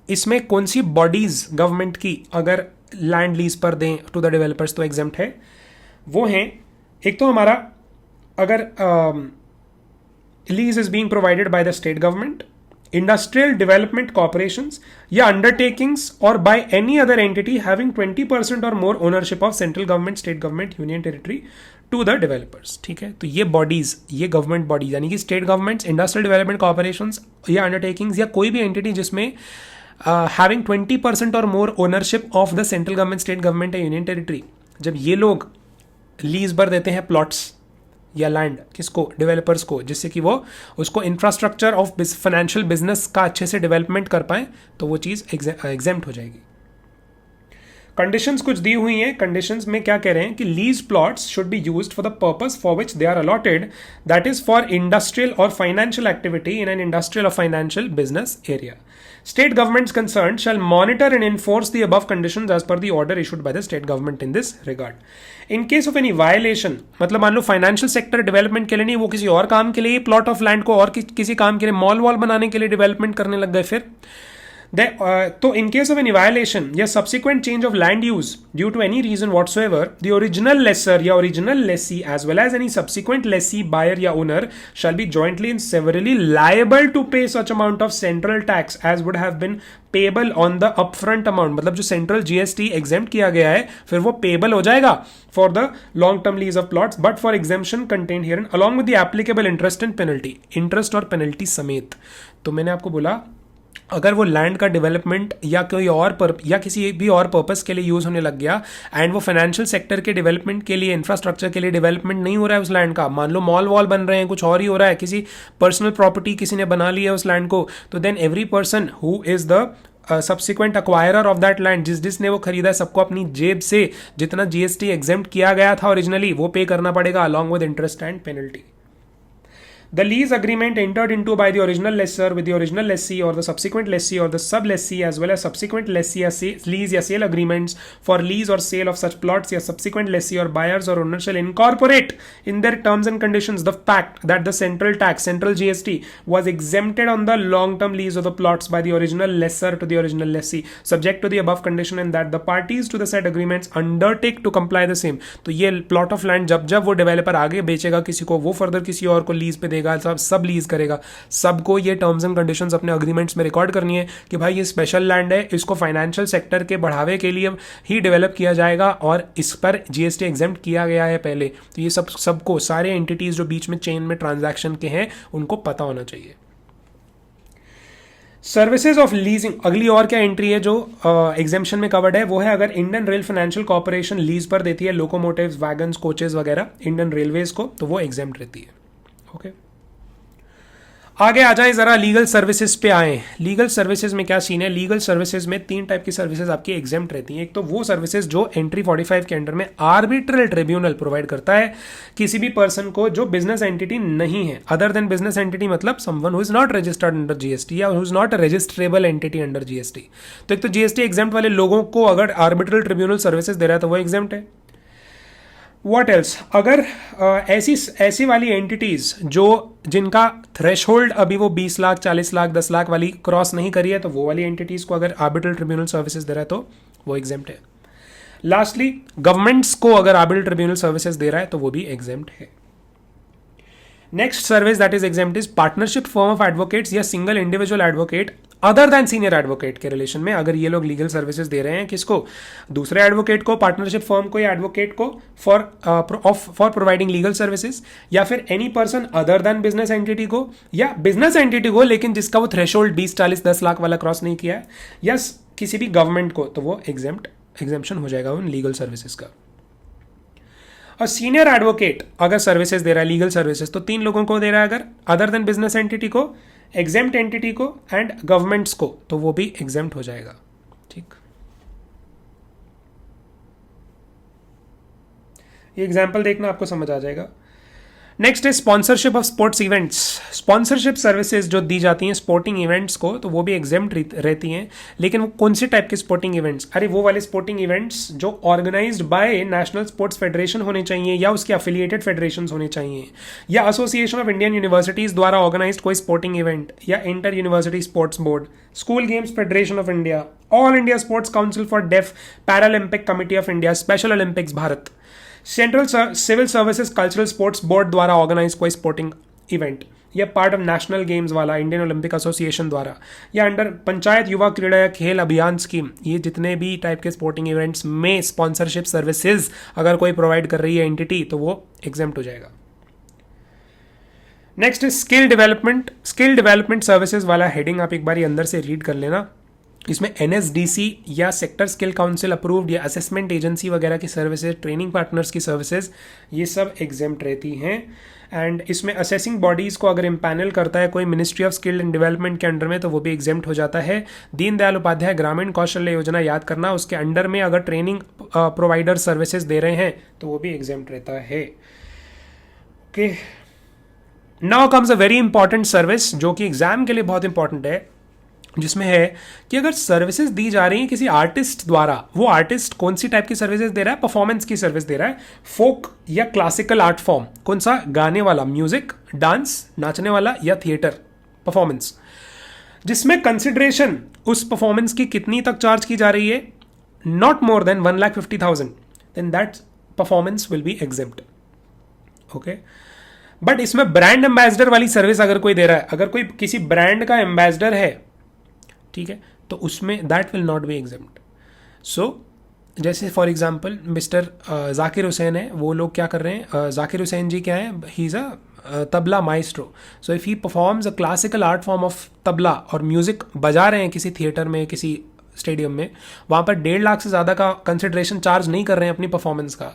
इसमें कौन सी बॉडीज गवर्नमेंट की अगर लैंड लीज पर दें टू द डेवलपर्स तो एग्जेम्प्ट है, वो हैं एक तो हमारा अगर lease is being provided by the state government, industrial development corporations या अंडरटेकिंग्स और by any other entity having 20% और more ownership of central government, state government, union territory to the developers. ठीक है, तो ये बॉडीज, ये गवर्नमेंट बॉडीज यानी कि state governments, industrial development corporations या अंडरटेकिंग्स या कोई भी एंटिटी जिसमें हैविंग 20% और more ownership of the central government, state government या यूनियन टेरिटरी, जब ये लोग लीज पर देते हैं प्लॉट्स या लैंड किसको, डेवलपर्स को, जिससे कि वो उसको इंफ्रास्ट्रक्चर ऑफ फाइनेंशियल बिजनेस का अच्छे से डेवलपमेंट कर पाए, तो वो चीज़ एग्जेम्प्ट हो जाएगी। कंडीशंस कुछ दी हुई हैं। कंडीशंस में क्या कह रहे हैं कि lease plots should be used for the purpose for which they are allotted, that is for industrial और financial activity in an industrial और financial business area. State governments concerned shall monitor and enforce the above conditions as per the order issued by the state government in this regard. In case of any violation, मतलब मान लो financial sector development के लिए नहीं, वो किसी और काम के लिए प्लॉट ऑफ लैंड को और किसी काम के लिए मॉल वॉल बनाने के लिए डेवलपमेंट करने लग गए फिर तो in case of any violation या subsequent change of land use due to any reason whatsoever, the original lessor या original lessee as well as any subsequent lessee, buyer या owner shall be jointly and severally liable to pay such amount of central tax as would have been payable on the upfront amount। मतलब जो central GST exempt किया गया है फिर वो payable हो जाएगा for the long term lease of plots, but for exemption contained herein along with the applicable interest and penalty, interest और पेनल्टी समेत। तो मैंने आपको बोला अगर वो लैंड का डेवलपमेंट या कोई और या किसी भी और पर्पस के लिए यूज़ होने लग गया एंड वो फाइनेंशियल सेक्टर के डेवलपमेंट के लिए, इंफ्रास्ट्रक्चर के लिए डेवलपमेंट नहीं हो रहा है उस लैंड का, मान लो मॉल वॉल बन रहे हैं, कुछ और ही हो रहा है, किसी पर्सनल प्रॉपर्टी किसी ने बना ली है उस लैंड को, तो then every person who is the subsequent acquirer of that land, जिसने वो खरीदा है, सबको अपनी जेब से जितना जीएसटी एग्जेम्प्ट किया गया था ओरिजिनली वो पे करना पड़ेगा along with interest and penalty. The lease agreement entered into by the original lessor with the original lessee or the subsequent lessee or the sub-lessee as well as subsequent lessee lease या sale agreements for lease or sale of such plots या subsequent lessee or buyers or owners shall incorporate in their terms and conditions the fact that the central tax, central GST was exempted on the long-term lease of the plots by the original lessor to the original lessee subject to the above condition and that the parties to the said agreements undertake to comply the same। तो ये plot of land जब वो developer आगे बेचेगा किसी को, वो further किसी और को लीज पे सब लीज करेगा, सबको ये टर्म्स एंड कंडीशंस अपने अग्रीमेंट्स में रिकॉर्ड करनी है कि भाई ये स्पेशल लैंड है, इसको फाइनेंशियल सेक्टर के बढ़ावे के लिए ही डेवलप किया जाएगा और इस पर जीएसटी एग्जेम्प्ट किया गया है पहले। तो ये सबको सारे एंटिटीज जो बीच में चेन में ट्रांजैक्शन के हैं उनको पता होना चाहिए। सर्विसेज ऑफ लीजिंग, अगली और क्या एंट्री है जो एग्जेम्पशन में कवर्ड है वो है अगर Indian rail financial corporation lease पर देती है लोकोमोटिव्स, वैगन्स, कोचेस वगैरह इंडियन रेलवेज को, तो वो एग्जेम्प्ट रहती है। ओके आगे आ जाए जरा लीगल सर्विसेज पे आए। लीगल सर्विसेज में क्या सीन है? लीगल सर्विसेज में 3 टाइप की सर्विसेज आपकी एग्जेम्प्ट रहती हैं। एक तो वो सर्विसेज जो एंट्री 45 के अंडर में आर्बिट्रल ट्रिब्यूनल प्रोवाइड करता है किसी भी पर्सन को जो बिजनेस एंटिटी नहीं है, अदर देन बिजनेस एंटिटी मतलब someone who is not registered under GST या who is not a registrable entity under GST. तो एक तो जीएसटी एग्जेम्प्ट वाले लोगों को अगर आर्बिट्रल ट्रिब्यूनल सर्विसेज दे रहा है तो वो एग्जेम्प्ट है। What else? अगर ऐसी वाली एंटिटीज जो जिनका थ्रेशहोल्ड अभी वो 20 लाख 40 लाख 10 लाख वाली क्रॉस नहीं करी है, तो वो वाली एंटिटीज को अगर आर्बिट्रल ट्रिब्यूनल सर्विसेज दे रहा है तो वो एग्जेम्प्ट है। लास्टली गवर्नमेंट्स को अगर आर्बिट्रल ट्रिब्यूनल सर्विसेज दे रहा है तो वो भी एग्जेम्प्ट है। Next service that is exempt is partnership firm of advocates या single individual advocate other than senior advocate के रिलेशन में अगर ये लोग लीगल सर्विसेज दे रहे हैं किसको, दूसरे एडवोकेट को, पार्टनरशिप फर्म को या एडवोकेट को फॉर प्रोवाइडिंग लीगल सर्विसेज, या फिर any person other than business entity को या बिजनेस एंटिटी को लेकिन जिसका वो थ्रेशोल्ड 20 40 10 लाख वाला क्रॉस नहीं किया है, या किसी भी गवर्नमेंट को, तो वो एग्जेम्पशन हो जाएगा उन लीगल सर्विसेज का। और सीनियर एडवोकेट अगर सर्विसेज दे रहा है लीगल सर्विसेज तो 3 लोगों को दे रहा है, अगर अदर देन बिजनेस एंटिटी को, एग्जेम्प्ट एंटिटी को एंड गवर्नमेंट्स को, तो वो भी एग्जेम्प्ट हो जाएगा। ठीक, ये एग्जाम्पल देखना आपको समझ आ जाएगा। नेक्स्ट है sponsorship of sports events. Sponsorship services जो दी जाती हैं स्पोर्टिंग इवेंट्स को, तो वो भी एग्जेम्प्ट रहती हैं, लेकिन वो कौन से टाइप के स्पोर्टिंग इवेंट्स? अरे वो वाले स्पोर्टिंग इवेंट्स जो organised by national sports federation होने चाहिए या उसके एफिलिएटेड फेडरेशंस होने चाहिए, या एसोसिएशन ऑफ इंडियन यूनिवर्सिटीज द्वारा ऑर्गेनाइज्ड कोई स्पोर्टिंग इवेंट, या inter university sports board, school games federation of India, all India sports council for deaf, Paralympic committee of India, special Olympics Bharat, central civil services cultural sports board द्वारा organise कोई sporting event, या part of national games वाला Indian Olympic association द्वारा, या under panchayat युवा क्रीड़ा या खेल अभियान स्कीम, ये जितने भी टाइप के स्पोर्टिंग इवेंट्स में स्पॉन्सरशिप सर्विसेज अगर कोई प्रोवाइड कर रही है एंटिटी, तो वो एग्जेम्प्ट हो जाएगा। Next skill development. Skill development services वाला हेडिंग आप एक बार अंदर से रीड कर लेना। इसमें NSDC या सेक्टर स्किल काउंसिल अप्रूव्ड या असेसमेंट एजेंसी वगैरह की सर्विसेज, ट्रेनिंग पार्टनर्स की सर्विसेज, ये सब एग्जेम्प्ट रहती हैं। एंड इसमें असेसिंग बॉडीज़ को अगर इम्पैनल करता है कोई ministry of skill and development के अंडर में, तो वो भी एग्जेम्प्ट हो जाता है। दीनदयाल उपाध्याय ग्रामीण कौशल्य योजना याद करना, उसके अंडर में अगर ट्रेनिंग प्रोवाइडर सर्विसेज दे रहे हैं तो वो भी एग्जेम्प्ट रहता है। Okay, now comes a very important service जो कि एग्जाम के लिए बहुत इंपॉर्टेंट है, जिसमें है कि अगर सर्विसेज दी जा रही हैं किसी आर्टिस्ट द्वारा, वो आर्टिस्ट कौन सी टाइप की सर्विसेज दे रहा है? परफॉर्मेंस की सर्विस दे रहा है। फोक या क्लासिकल आर्ट फॉर्म, कौन सा? गाने वाला, म्यूजिक, डांस, नाचने वाला, या थिएटर परफॉर्मेंस, जिसमें कंसिडरेशन उस परफॉर्मेंस की कितनी तक चार्ज की जा रही है? Not more than 1,50,000, then that performance will be exempt. Okay, but इसमें ब्रांड एम्बेसडर वाली सर्विस अगर कोई दे रहा है, अगर कोई किसी ब्रांड का एम्बेसडर है, ठीक है, तो उसमें that will not be exempt. So जैसे for example mister Zakir Hussain है, वो लोग क्या कर रहे हैं? जाकिर हुसैन जी क्या है? He is a tabla maestro. So if he performs a classical art form of tabla और म्यूजिक बजा रहे हैं किसी थिएटर में, किसी स्टेडियम में, वहाँ पर 1.5 लाख से ज़्यादा का कंसिडरेशन चार्ज नहीं कर रहे हैं अपनी परफॉर्मेंस का,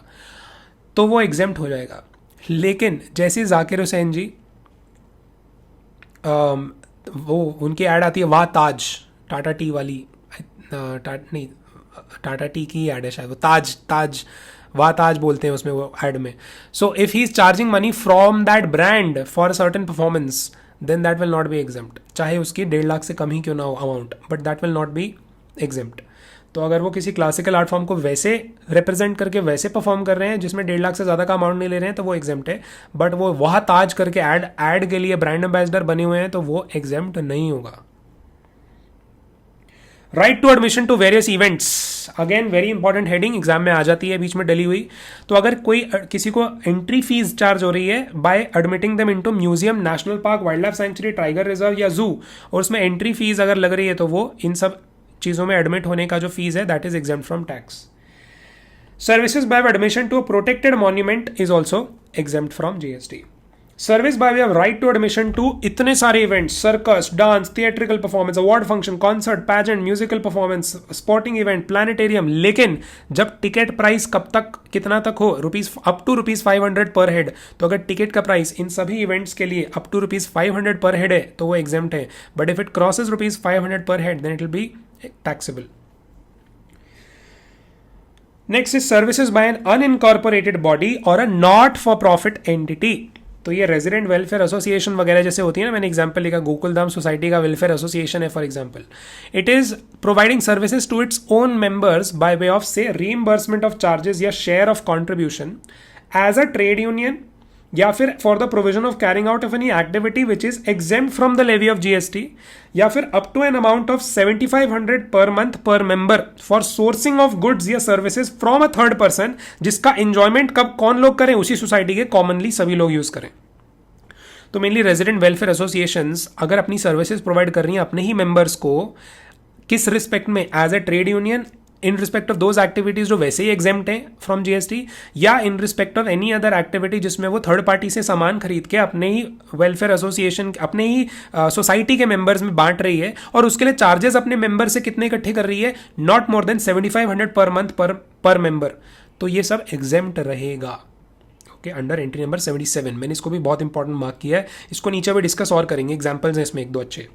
तो वो एग्जेम्प्ट हो जाएगा। लेकिन जैसे जाकिर हुसैन जी, वो उनकी ऐड आती है वाह ताज, टाटा टी वाली, टाटा टी की ऐड है शायद, वो ताज वाह ताज बोलते हैं उसमें, वो ऐड में। So if he is charging money from that brand for a certain performance, then that will not be exempt, चाहे उसकी 1.5 लाख से कम ही क्यों ना हो amount, but that will not be exempt. तो अगर वो किसी क्लासिकल आर्ट फॉर्म को वैसे रिप्रेजेंट करके वैसे परफॉर्म कर रहे हैं जिसमें 1.5 लाख से ज़्यादा का अमाउंट नहीं ले रहे हैं, तो वो एग्जेम्प्ट है। बट वो वह ताज करके ऐड के लिए ब्रांड एम्बेसडर बने हुए हैं, तो वो एग्जेम्प्ट नहीं होगा। Right to admission to various events, again very important heading, exam में आ जाती है बीच में डली हुई। तो अगर कोई किसी को एंट्री फीस चार्ज हो रही है by admitting them into museum, national park, wildlife sanctuary, tiger reserve या जू, और उसमें एंट्री फीस अगर लग रही है, तो वो इन सब चीज़ों में एडमिट होने का जो फीस है that is exempt from tax. Services by admission to a protected monument is also exempt from GST. Service by way of right to admission to इतने सारे events, circus, dance, theatrical performance, award function, concert, pageant, musical performance, sporting event, planetarium. लेकिन जब ticket price कब तक कितना तक हो, up to ₹500 per head, तो अगर टिकट का प्राइस इन सभी इवेंट्स के लिए अप टू ₹500 पर हेड है तो वो एग्जेम्प्ट है। But if it crosses ₹500 per head then it will be taxable. Next is services by an unincorporated body और a not for profit entity. तो ये रेजिडेंट वेलफेयर एसोसिएशन वगैरह जैसे होती है ना, मैंने एग्जांपल लिखा गोकुलधाम सोसाइटी का वेलफेयर एसोसिएशन है for example. It is providing services to its own members by way of से रीइंबर्समेंट ऑफ चार्जेस या share of contribution as a trade union, या फिर for the provision of carrying out of any activity which is exempt from the levy of GST, या फिर up to an amount of 7,500 per month per member for sourcing of goods या services from a third person, जिसका enjoyment कब कौन लोग करें? उसी society के कॉमनली सभी लोग यूज करें। तो मेनली रेजिडेंट वेलफेयर एसोसिएशंस अगर अपनी सर्विसेज प्रोवाइड कर रही हैं अपने ही मेंबर्स को, किस रिस्पेक्ट में? As a trade union in respect of those activities जो वैसे ही एग्जेम्प्ट हैं फ्रॉम जीएसटी, या in respect of any other activity जिसमें वो थर्ड पार्टी से सामान खरीद के अपने ही वेलफेयर एसोसिएशन, अपने ही सोसाइटी के मेंबर्स में बांट रही है, और उसके लिए चार्जेस अपने मेंबर से कितने इकट्ठे कर रही है? Not more then 7,500 per month per member. तो ये सब एग्जेम्प्ट रहेगा अंडर एंट्री नंबर 77। मैंने इसको भी बहुत इंपॉर्टेंट मार्क किया है, इसको नीचे भी डिस्कस और करेंगे, एग्जांपल्स हैं इसमें एक दो अच्छे।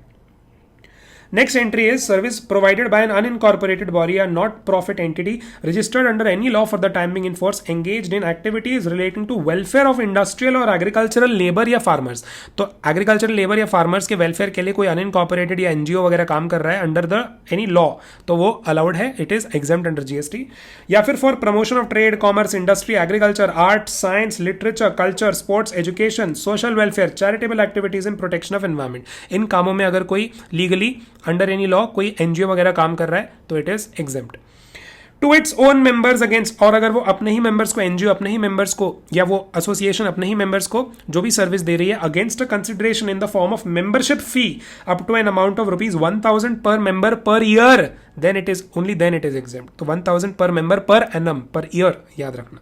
Next entry is service provided by an unincorporated body or not profit entity registered under any law for the time being in force engaged in activities relating to welfare of industrial or agricultural labor या farmers। तो agricultural labor या farmers के welfare के लिए कोई unincorporated या NGO वगैरह काम कर रहा है under the any law, तो वो allowed है, it is exempt under GST। या फिर for promotion of trade, commerce, industry, agriculture, art, science, literature, culture, sports, education, social welfare, charitable activities and protection of environment, इन कामों में अगर कोई legally under any law कोई NGO वगैरह काम कर रहा है तो it is exempt. To its own members against, और अगर वो अपने ही मेंबर्स को, एनजीओ अपने ही मेंबर्स को, या वो एसोसिएशन अपने ही मेंबर्स को जो भी सर्विस दे रही है against a consideration in the form of membership fee up to an amount of ₹1,000 per member per year, then it is only then it is exempt. तो 1,000 per member per annum per year याद रखना।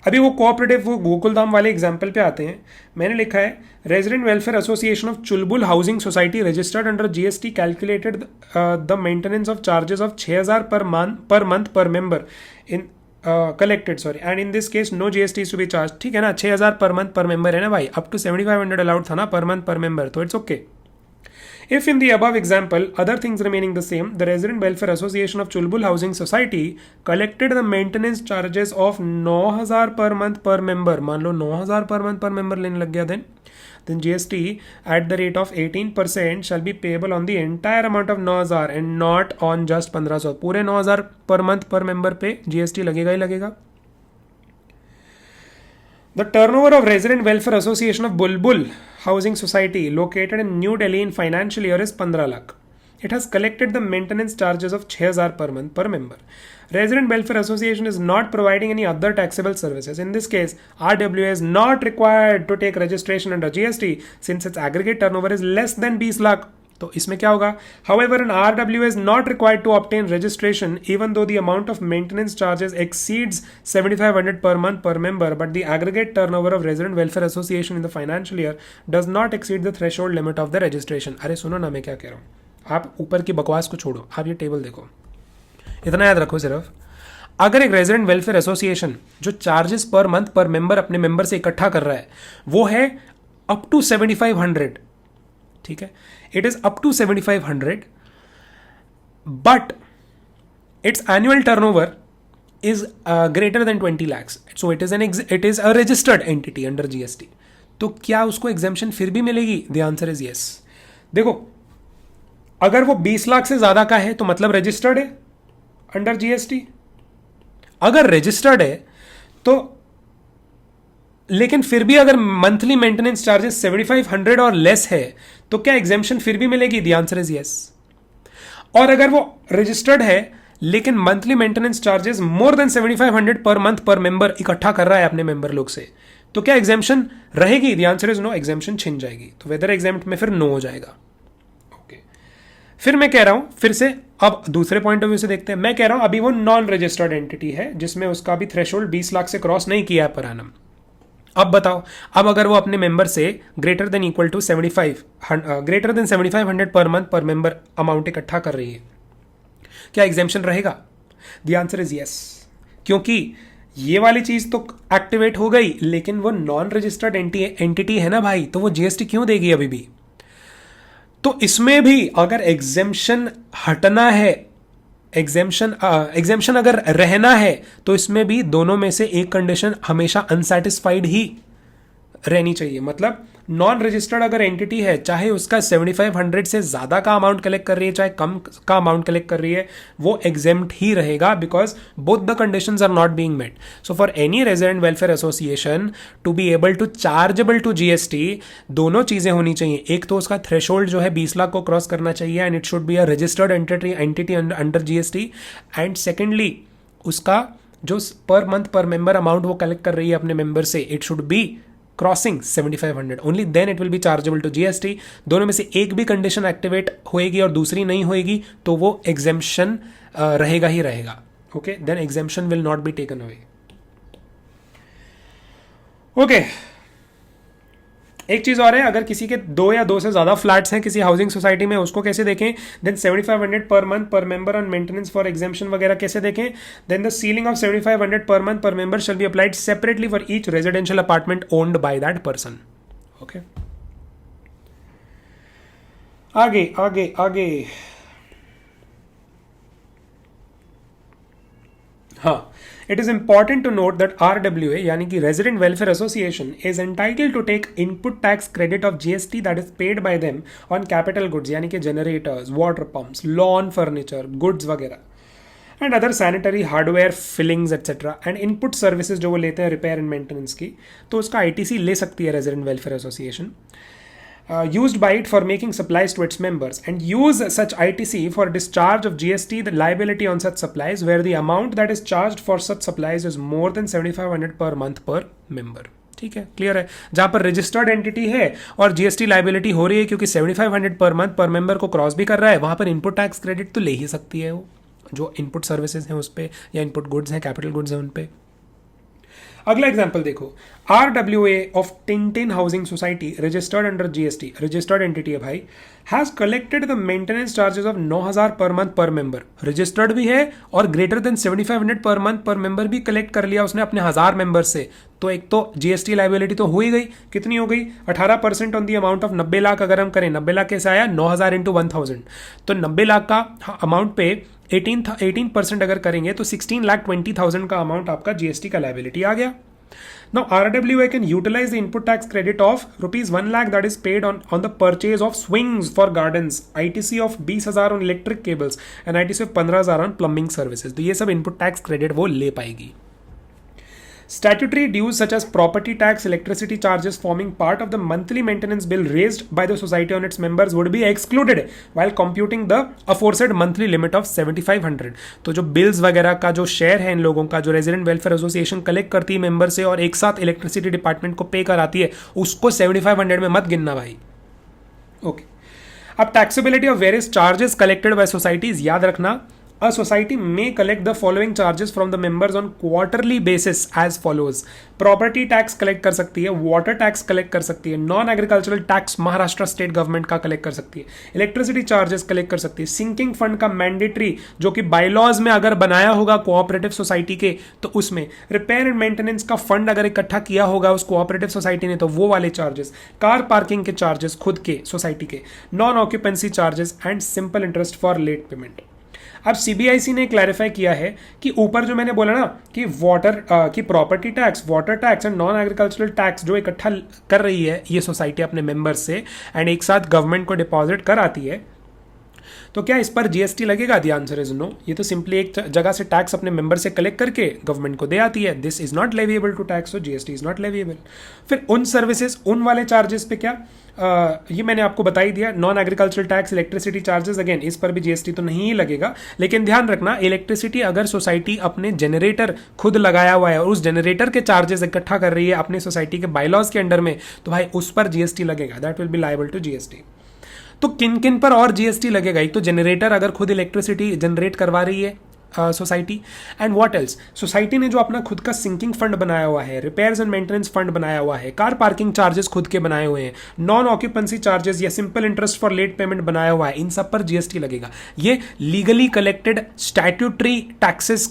अभी वो cooperative, वो गोकुलधाम वाले example पे आते हैं. मैंने लिखा है resident welfare association of Chulbul housing society registered under GST calculated the maintenance of charges of 6,000 per month per member in collected, sorry, and in this case no GST to be charge. ठीक है ना, 6,000 per month per member है ना भाई, up to 7,500 allowed था ना पर month per member, तो it's okay. If in the above example, other things remaining the same, the Resident Welfare Association of Chulbul Housing Society collected the maintenance charges of 9,000 per month per member. मान लो 9,000 per month per member लेने लग गया, then GST at the rate of 18% shall be payable on the entire amount of 9,000 and not on just 1,500. पूरे 9,000 per month per member पे GST लगेगा ही लगेगा. The turnover of Resident Welfare Association of Bulbul Housing Society located in New Delhi in financial year is 15 lakh. It has collected the maintenance charges of 6,000 per month per member. Resident Welfare Association is not providing any other taxable services. In this case, RWA is not required to take registration under GST since its aggregate turnover is less than 20 lakh. तो इसमें क्या होगा? However, an RWA is not required to obtain registration even though the amount of maintenance charges exceeds 7,500 per month per member, but the aggregate turnover of Resident Welfare Association in the financial year does not exceed the threshold limit of the registration. अरे सुनो ना मैं क्या कह रहा हूँ, आप ऊपर की बकवास को छोड़ो, आप ये टेबल देखो, इतना याद रखो सिर्फ. अगर एक रेजिडेंट वेलफेयर एसोसिएशन जो चार्जेस पर मंथ पर मेंबर अपने मेंबर से इकट्ठा कर रहा है वो है अप टू 7,500, ठीक है, it is up to 7,500, but its annual turnover is greater than 20 lakhs, so it is a registered entity under GST. तो क्या उसको एग्जेम्पशन फिर भी मिलेगी? The answer is yes. देखो, अगर वो 20 लाख से ज्यादा का है तो मतलब रजिस्टर्ड है अंडर GST. अगर रजिस्टर्ड है तो, लेकिन फिर भी अगर मंथली मेंटेनेंस चार्जेस 7,500 और लेस है तो क्या एग्जेम्पशन फिर भी मिलेगी? The answer is yes. और अगर वो रजिस्टर्ड है लेकिन monthly maintenance charges more than 7,500 per month per member इकट्ठा कर रहा है अपने मेंबर लोग से, तो क्या एग्जेम्पशन रहेगी? The answer is no, exemption छिन जाएगी. तो वेदर एग्जाम्प्ट में फिर नो हो जाएगा. ओके, फिर मैं कह रहा हूं, फिर से अब दूसरे पॉइंट ऑफ व्यू से देखते हैं. मैं कह रहा हूं अभी वो नॉन रजिस्टर्ड एंटिटी है जिसमें उसका भी थ्रेशोल्ड 20 लाख से क्रॉस नहीं किया है पर एनम. अब बताओ, अब अगर वो अपने मेंबर से greater than 7,500 per month per member amount इकट्ठा कर रही है, क्या एग्जेम्पशन रहेगा? द आंसर इज यस, क्योंकि ये वाली चीज तो एक्टिवेट हो गई लेकिन वो नॉन रजिस्टर्ड एंटिटी है ना भाई, तो वो जीएसटी क्यों देगी अभी भी? तो इसमें भी अगर एग्जेम्पशन हटना है, एग्जेम्पशन अगर रहना है तो इसमें भी दोनों में से एक कंडीशन हमेशा अनसैटिस्फाइड ही रहनी चाहिए. मतलब नॉन रजिस्टर्ड अगर एंटिटी है, चाहे उसका 7,500 से ज़्यादा का अमाउंट कलेक्ट कर रही है चाहे कम का अमाउंट कलेक्ट कर रही है, वो एग्जेम्प्ट ही रहेगा because both the conditions are not being met. So for any resident welfare association to be able to chargeable to GST, दोनों चीज़ें होनी चाहिए. एक तो उसका थ्रेशोल्ड जो है 20 लाख को क्रॉस करना चाहिए and it should be a registered entity under GST, and secondly उसका जो पर मंथ पर मेंबर अमाउंट वो कलेक्ट कर रही है अपने मेंबर से, it should be crossing 7,500, only then it will be chargeable to GST. दोनों में से एक भी कंडीशन एक्टिवेट होएगी और दूसरी नहीं होएगी तो वो एग्जेम्पशन रहेगा ही रहेगा. Okay, then exemption will not be taken away. Okay, एक चीज और है, अगर किसी के 2 या 2 से ज्यादा फ्लैट्स हैं किसी हाउसिंग सोसाइटी में, उसको कैसे देखें? Then 7,500 per month per member on maintenance for exemption वगैरह कैसे देखें? Then the ceiling of 7,500 per month per member shall be applied separately for each residential apartment owned by that person. Okay, आगे आगे आगे. हाँ, it is important to note that RWA यानी कि Resident Welfare Association is entitled to take input tax credit of GST that is paid by them on capital goods यानी कि generators, water pumps, lawn furniture, goods वगैरह and other sanitary hardware, fillings etc. and input services जो वो लेते हैं repair and maintenance की, तो उसका ITC ले सकती है Resident Welfare Association. Used by it for making supplies to its members and use such ITC for discharge of GST, the liability on such supplies where the amount that is charged for such supplies is more than 7,500 per month per member. ठीक है, clear है. जहां पर registered entity है और GST liability हो रही है क्योंकि 7,500 पर मंथ पर मेंबर को क्रॉस भी कर रहा है, वहां पर इनपुट टैक्स क्रेडिट तो ले ही सकती है वो, जो इनपुट सर्विसेज हैं उस पर या इनपुट गुड्स हैं, कैपिटल गुड्स हैं उन पर. अगला एग्जाम्पल देखो, RWA of tin housing society registered under GST, registered entity है भाई, has collected the maintenance charges of 9,000 पर मंथ पर मेंबर, रजिस्टर्ड भी है और greater than 7,500 per month per member भी कलेक्ट कर लिया उसने अपने 1,000 मेंबर से। तो एक तो GST लाइबिलिटी तो हो ही गई, कितनी हो गई 18% on the amount of 90 lakh. अगर हम करें 90 लाख कैसे आया, 9,000 इंटू 1,000, तो 90 लाख का अमाउंट पे 18% अगर करेंगे तो 16,20,000 का अमाउंट आपका GST का लाइबिलिटी आ गया। Now RWA can utilize the input tax credit of rupees 1 lakh that is paid on the purchase of swings for gardens, ITC of 20,000 on electric cables and ITC of 15,000 on plumbing services। तो ये सब input tax credit वो ले पाएगी। Statutory dues such as property tax, electricity charges forming part of the monthly maintenance bill raised by the society on its members would be excluded while computing the aforesaid monthly limit of 7,500। तो जो bills वगैरह का जो share है इन लोगों का, जो resident welfare association collect करती है मेंबर से और एक साथ इलेक्ट्रिसिटी डिपार्टमेंट को पे कराती है, उसको 7,500 में मत गिनना भाई। ओके, अब taxability of various charges collected by societies, याद रखना A society may collect the following charges from the members on quarterly basis as follows। Property tax collect कर सकती है, वाटर टैक्स कलेक्ट कर सकती है, non agricultural tax Maharashtra state government का collect कर सकती है, इलेक्ट्रिसिटी चार्जेस कलेक्ट कर सकती है, सिंकिंग फंड का मैंडेटरी जो कि बायलॉज में अगर बनाया होगा कोऑपरेटिव सोसाइटी के तो उसमें, रिपेयर एंड मेंटेनेंस का फंड अगर इकट्ठा किया होगा उस कोऑपरेटिव सोसाइटी ने तो वो वाले चार्जेस, कार पार्किंग के चार्जेस खुद के सोसाइटी के, non occupancy charges and simple interest for late payment. अब CBIC ने क्लैरिफाई किया है कि ऊपर जो मैंने बोला ना कि की property tax, water tax and non agricultural tax जो इकट्ठा कर रही है ये सोसाइटी अपने मेंबर्स से एंड एक साथ गवर्नमेंट को डिपॉजिट कराती है, तो क्या इस पर GST लगेगा? The answer is no. ये तो सिंपली एक जगह से टैक्स अपने मेंबर से कलेक्ट करके गवर्नमेंट को दे आती है। This is not leviable to tax, तो GST इज नॉट लेविएबल। फिर उन सर्विसेज, उन वाले चार्जेस पे क्या, ये मैंने आपको बता ही दिया, non agricultural tax, electricity charges, again इस पर भी GST तो नहीं ही लगेगा। लेकिन ध्यान रखना, इलेक्ट्रिसिटी अगर सोसाइटी अपने जनरेटर खुद लगाया हुआ है और उस जनरेटर के चार्जेस इकट्ठा कर रही है अपनी सोसाइटी के बायलॉज के अंडर में, तो भाई उस पर GST लगेगा, that will be liable to GST। तो किन किन पर और GST लगेगा? एक तो जनरेटर अगर खुद इलेक्ट्रिसिटी जनरेट करवा रही है society, and what else, society ने जो अपना खुद का सिंकिंग फंड बनाया हुआ है, रिपेयर्स एंड मेंटेनेंस फंड बनाया हुआ है, कार पार्किंग चार्जेस खुद के बनाए हुए हैं, नॉन ऑक्यूपेंसी चार्जेस या simple interest for late payment बनाया हुआ है, इन सब पर GST लगेगा। ये legally collected statutory taxes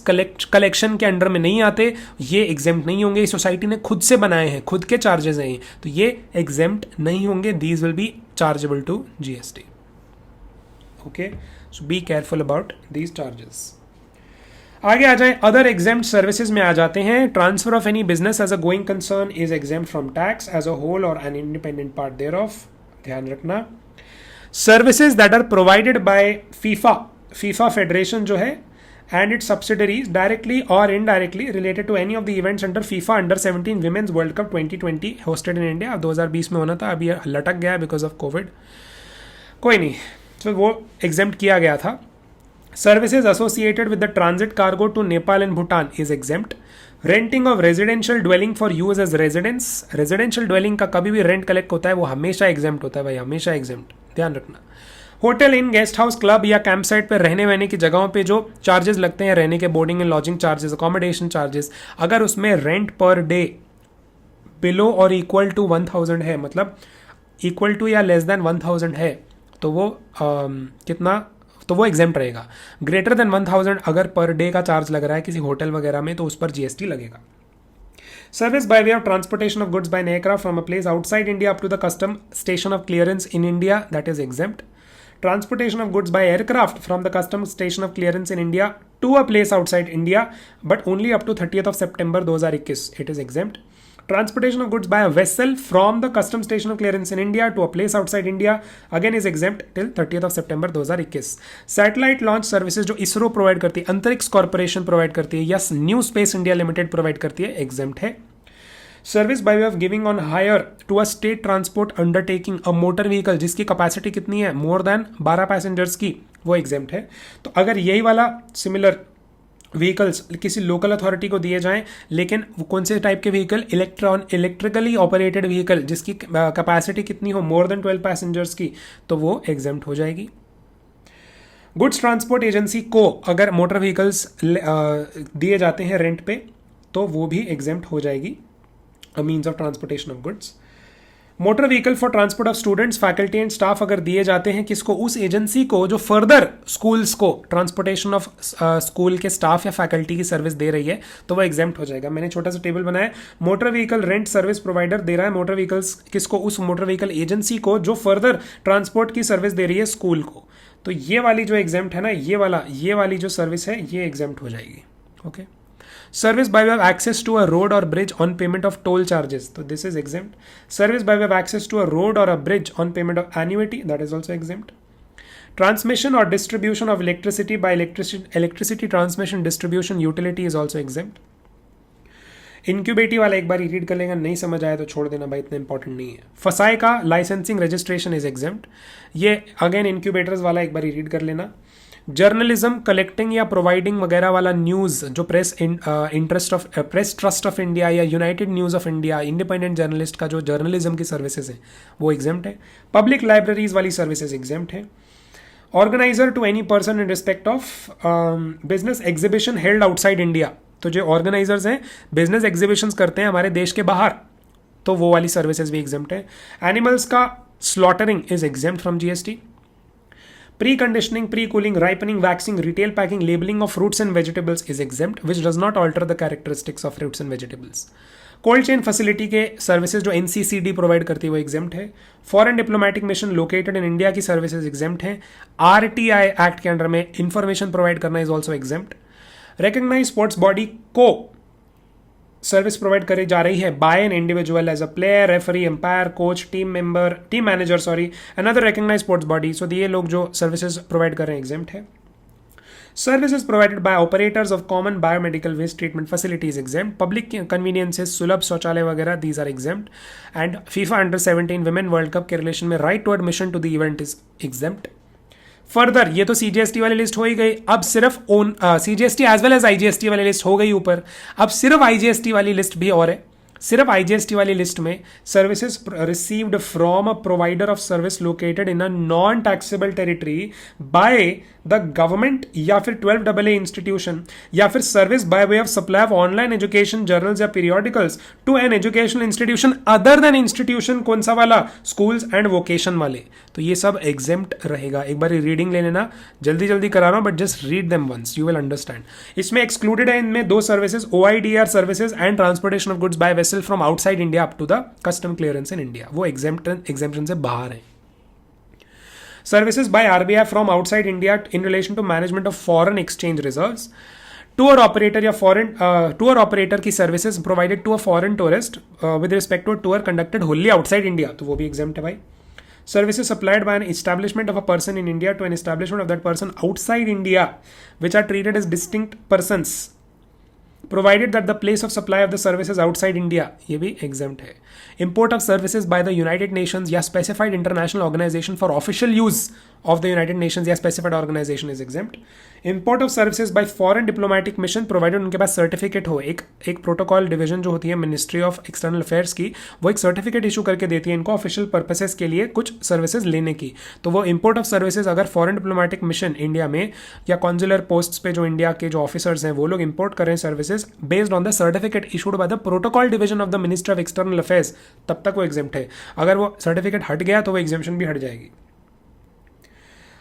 collection के अंडर में नहीं आते, ये एग्जेम्प्ट नहीं होंगे। सोसाइटी ने खुद से बनाए हैं, खुद के चार्जेस हैं, तो ये एग्जेम्प्ट नहीं होंगे। These will be chargeable to GST। Okay, so be careful about these charges. आगे आ जाए, अदर एग्जेम्प्ट सर्विसेज में आ जाते हैं। Transfer of any business as a going concern is exempt from tax as a whole और an independent part thereof, ध्यान रखना। Services that are provided by FIFA federation जो है and its subsidiaries directly or indirectly related to any of the events under FIFA Under-17 Women's World Cup 2020 hosted in India। 2020 में होना था, अभी लटक गया बिकॉज ऑफ कोविड, कोई नहीं, तो वो एग्जेम्प्ट किया गया था। Services associated with the transit cargo to Nepal and Bhutan is exempt। Renting of residential dwelling for use as residence, residential dwelling का कभी भी रेंट कलेक्ट होता है वो हमेशा एग्जेम्प्ट होता है भाई, हमेशा एग्जेम्प्ट, ध्यान रखना। होटल, इन गेस्ट हाउस, क्लब या कैंप साइट पर रहने वहने की जगहों पे जो चार्जेस लगते हैं, रहने के boarding and lodging charges, accommodation charges, अगर उसमें रेंट पर डे बिलो और इक्वल टू 1,000 है, मतलब इक्वल टू या लेस देन 1,000 है, तो वो कितना, तो वो एग्जेम्प्ट रहेगा। ग्रेटर देन 1,000 अगर पर डे का चार्ज लग रहा है किसी होटल वगैरह में तो उस पर GST लगेगा। Service by way of transportation of goods by an aircraft from a place outside India up to the custom station of clearance in India, that is exempt. Transportation of goods by aircraft from the customs station of clearance in India to a place outside India, but only up to 30th of September 2021, it is exempt. Transportation of goods by a vessel from the customs station of clearance in India to a place outside India again is exempt till 30th of September 2021. Satellite launch services जो ISRO provide करती है, Antariksh corporation provide करती है, या new space India limited provide करती है, exempt है। Service by way of giving on hire to a state transport undertaking a motor vehicle जिसकी कैपेसिटी कितनी है, मोर देन 12 पैसेंजर्स की, वो एग्जेम्प्ट है। तो अगर यही वाला सिमिलर व्हीकल्स किसी लोकल अथॉरिटी को दिए जाएं, लेकिन वो कौन से टाइप के व्हीकल, इलेक्ट्रिकली ऑपरेटेड व्हीकल जिसकी कैपेसिटी कितनी हो, मोर देन 12 पैसेंजर्स की, तो वो एग्जेम्प्ट हो जाएगी। गुड्स ट्रांसपोर्ट एजेंसी को अगर मोटर व्हीकल्स दिए जाते हैं रेंट पे, तो वो भी एग्जेम्प्ट हो जाएगी, a means of transportation of goods. Motor vehicle for transport of students, faculty and staff अगर दिए जाते हैं किसको, उस एजेंसी को जो फर्दर स्कूल्स को ट्रांसपोर्टेशन ऑफ स्कूल के स्टाफ या फैकल्टी की सर्विस दे रही है, तो वो एग्जेम्प्ट हो जाएगा। मैंने छोटा सा टेबल बनाया, motor vehicle rent service provider दे रहा है मोटर व्हीकल्स किसको, उस मोटर व्हीकल एजेंसी को जो फर्दर ट्रांसपोर्ट की सर्विस दे रही है स्कूल को, तो ये वाली जो एग्जेम्प्ट है ना, ये वाली जो सर्विस है ये एग्जेम्प्ट हो जाएगी। Okay, service by way of access to a road or bridge on payment of toll charges, so this is exempt. Service by way of access to a road or a bridge on payment of annuity, that is also exempt. Transmission or distribution of electricity by electricity transmission distribution utility is also exempt. इंक्यूबेटिव वाला एक बार read कर लेगा, नहीं समझ आया तो छोड़ देना भाई, इतना इंपॉर्टेंट नहीं है। फसाई का लाइसेंसिंग रजिस्ट्रेशन इज एग्जेम्प्ट, ये अगेन इंक्यूबेटर्स वाला एक बार रीड कर लेना। जर्नलिज्म कलेक्टिंग या प्रोवाइडिंग वगैरह वाला न्यूज़ जो प्रेस ट्रस्ट ऑफ इंडिया या united news of India, independent journalist का जो जर्नलिज्म की सर्विसेज है वो एग्जेम्प्ट है। पब्लिक लाइब्रेरीज वाली सर्विसेज एग्जेम्प्ट है। Organiser to any person in respect of business exhibition held outside India, तो जो ऑर्गेनाइजर्स हैं बिजनेस एग्जीबिशंस करते हैं हमारे देश के बाहर, तो वो वाली सर्विसेज भी एग्जेम्प्ट है। एनिमल्स का slaughtering is exempt from GST. Pre-conditioning, pre-cooling, ripening, waxing, retail packing, labeling of fruits and vegetables is exempt, which does not alter the characteristics of fruits and vegetables. Cold chain facility के services जो NCCD provide करती है वो exempt है। Foreign diplomatic mission located in India की services exempt है। RTI act के under में इंफॉर्मेशन प्रोवाइड करना is also exempt. Recognize sports body को सर्विस प्रोवाइड करी जा रही है by an individual as a player, referee, umpire, coach, team manager another recognize sports body, so ये लोग जो सर्विसेज प्रोवाइड कर रहे हैं एग्जेम्प्ट है। Services provided by operators of common biomedical waste treatment facilities exempt. Public conveniences, Sulabh Shauchalaya वगैरह, these are exempt. And FIFA under 17 women world cup के relation में right to admission to the event is exempt. Further ये तो CGST वाली list हो ही गई, अब सिर्फ own CGST as well as IGST वाली लिस्ट हो गई ऊपर, अब सिर्फ आईजीएसटी वाली लिस्ट भी और है। सिर्फ आईजीएसटी वाली लिस्ट में services received from a provider of service located in a non taxable territory by the government या फिर 12AA इंस्टीट्यूशन, या फिर service by way of supply of online education journals या periodicals to an educational institution other than institution, कौन सा वाला, schools and vocation वाले, तो ये सब एग्जेम्प्ट रहेगा। एक बार रीडिंग ले लेना, जल्दी जल्दी करा रहा हूं but just read them once, you will understand. इसमें एक्सक्लूडेड है इनमें दो services, OIDR services and transportation of goods by vessel from outside India up to the custom clearance in India, वो एग्जेम्पशन से बाहर है। Services by RBI from outside India in relation to management of foreign exchange reserves. Tour operator या foreign tour operator की services provided to a foreign tourist with respect to a tour conducted wholly outside India, तो वो भी exempt है भाई। Services supplied by an establishment of a person in India to an establishment of that person outside India, which are treated as distinct persons, provided that the place of supply of the services outside India, ये भी exempt है। Import of services by the United Nations या specified international organization for official use of the United Nations या specified organization is exempt. Import of services by foreign diplomatic mission provided उनके पास certificate हो, एक protocol division जो होती है ministry of external affairs की, वो एक सर्टिफिकेट इशू करके देती है इनको ऑफिशियल पर्पसेस के लिए कुछ सर्विसेज लेने की, तो वो इंपोर्ट ऑफ सर्विसेज अगर फॉरेन डिप्लोमेटिक मिशन इंडिया में या कॉन्सुलर पोस्ट पे जो इंडिया के जो ऑफिसर्स हैं वो लोग इंपोर्ट कर रहे हैं services based on the certificate issued by the protocol division of the ministry of external affairs, तब तक वो एग्जेम्प्ट है। अगर वो सर्टिफिकेट हट गया तो वो एग्जेम्पशन भी हट जाएगी।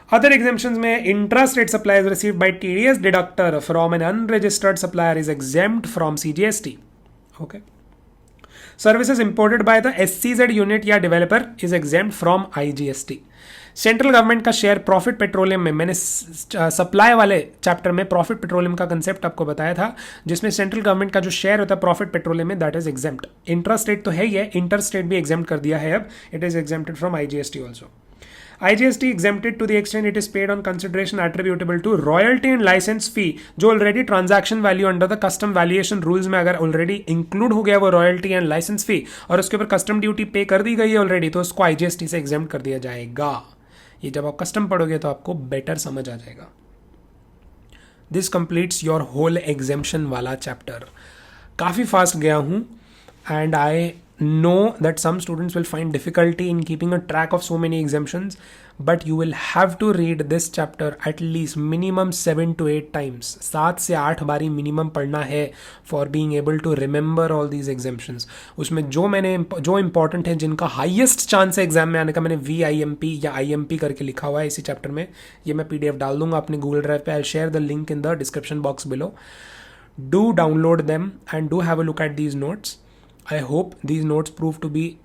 Other exemptions में intrastate supplies received by TDS deductor from an unregistered supplier is exempt from CGST. Okay. Services imported by the SCZ unit या developer is exempt from IGST. Central government का share profit petroleum में, मैंने supply वाले chapter में profit petroleum का concept आपको बताया था, जिसमें सेंट्रल गवर्नमेंट का जो शेयर होता है प्रॉफिट पेट्रोलियम में, दैट इज एग्जेम्प्ट। इंट्रास्टेट तो है ही है, इंटरस्टेट भी एग्जेम्प्ट कर दिया है अब, it is exempted from IGST also. IGST exempted to the extent it is paid on consideration attributable to royalty and license fee, जो already transaction value under the custom valuation rules में अगर already include हो गया वो royalty and licence फी और उसके ऊपर custom duty पे कर दी गई है ऑलरेडी, तो उसको IGST से एग्जेम्प्ट कर दिया जाएगा। ये जब आप कस्टम पढ़ोगे तो आपको बेटर समझ आ जाएगा। This completes your whole exemption वाला चैप्टर। काफ़ी फास्ट गया हूँ and I know that some students will find difficulty in keeping a track of so many exemptions, but you will have to read this chapter at least minimum 7 to 8 times. 7 से 8 बारी minimum पढ़ना है for being able to remember all these exemptions. उसमें जो important है, जिनका highest chance है exam में आने का, मैंने VIMP या IMP करके लिखा हुआ है इसी चैप्टर में. ये मैं PDF डाल दूंगा अपने Google Drive पे. I'll share the link in the description box below. Do download them and do have a look at these notes. I hope these notes prove to be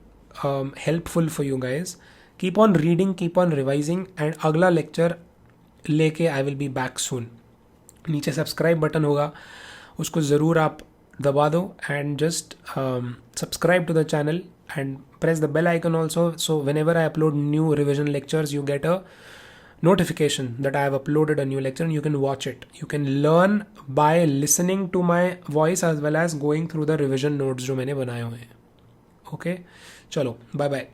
helpful for you guys. Keep on reading, keep on revising, and अगला lecture लेके I will be back soon. नीचे subscribe button होगा, उसको ज़रूर आप दबा दो, and just subscribe to the channel and press the bell icon also, so whenever I upload new revision lectures you get a notification that I have uploaded a new lecture and you can watch it. You can learn by listening to my voice as well as going through the revision notes जो मैंने बनाए हुए हैं. Okay, चलो, bye bye.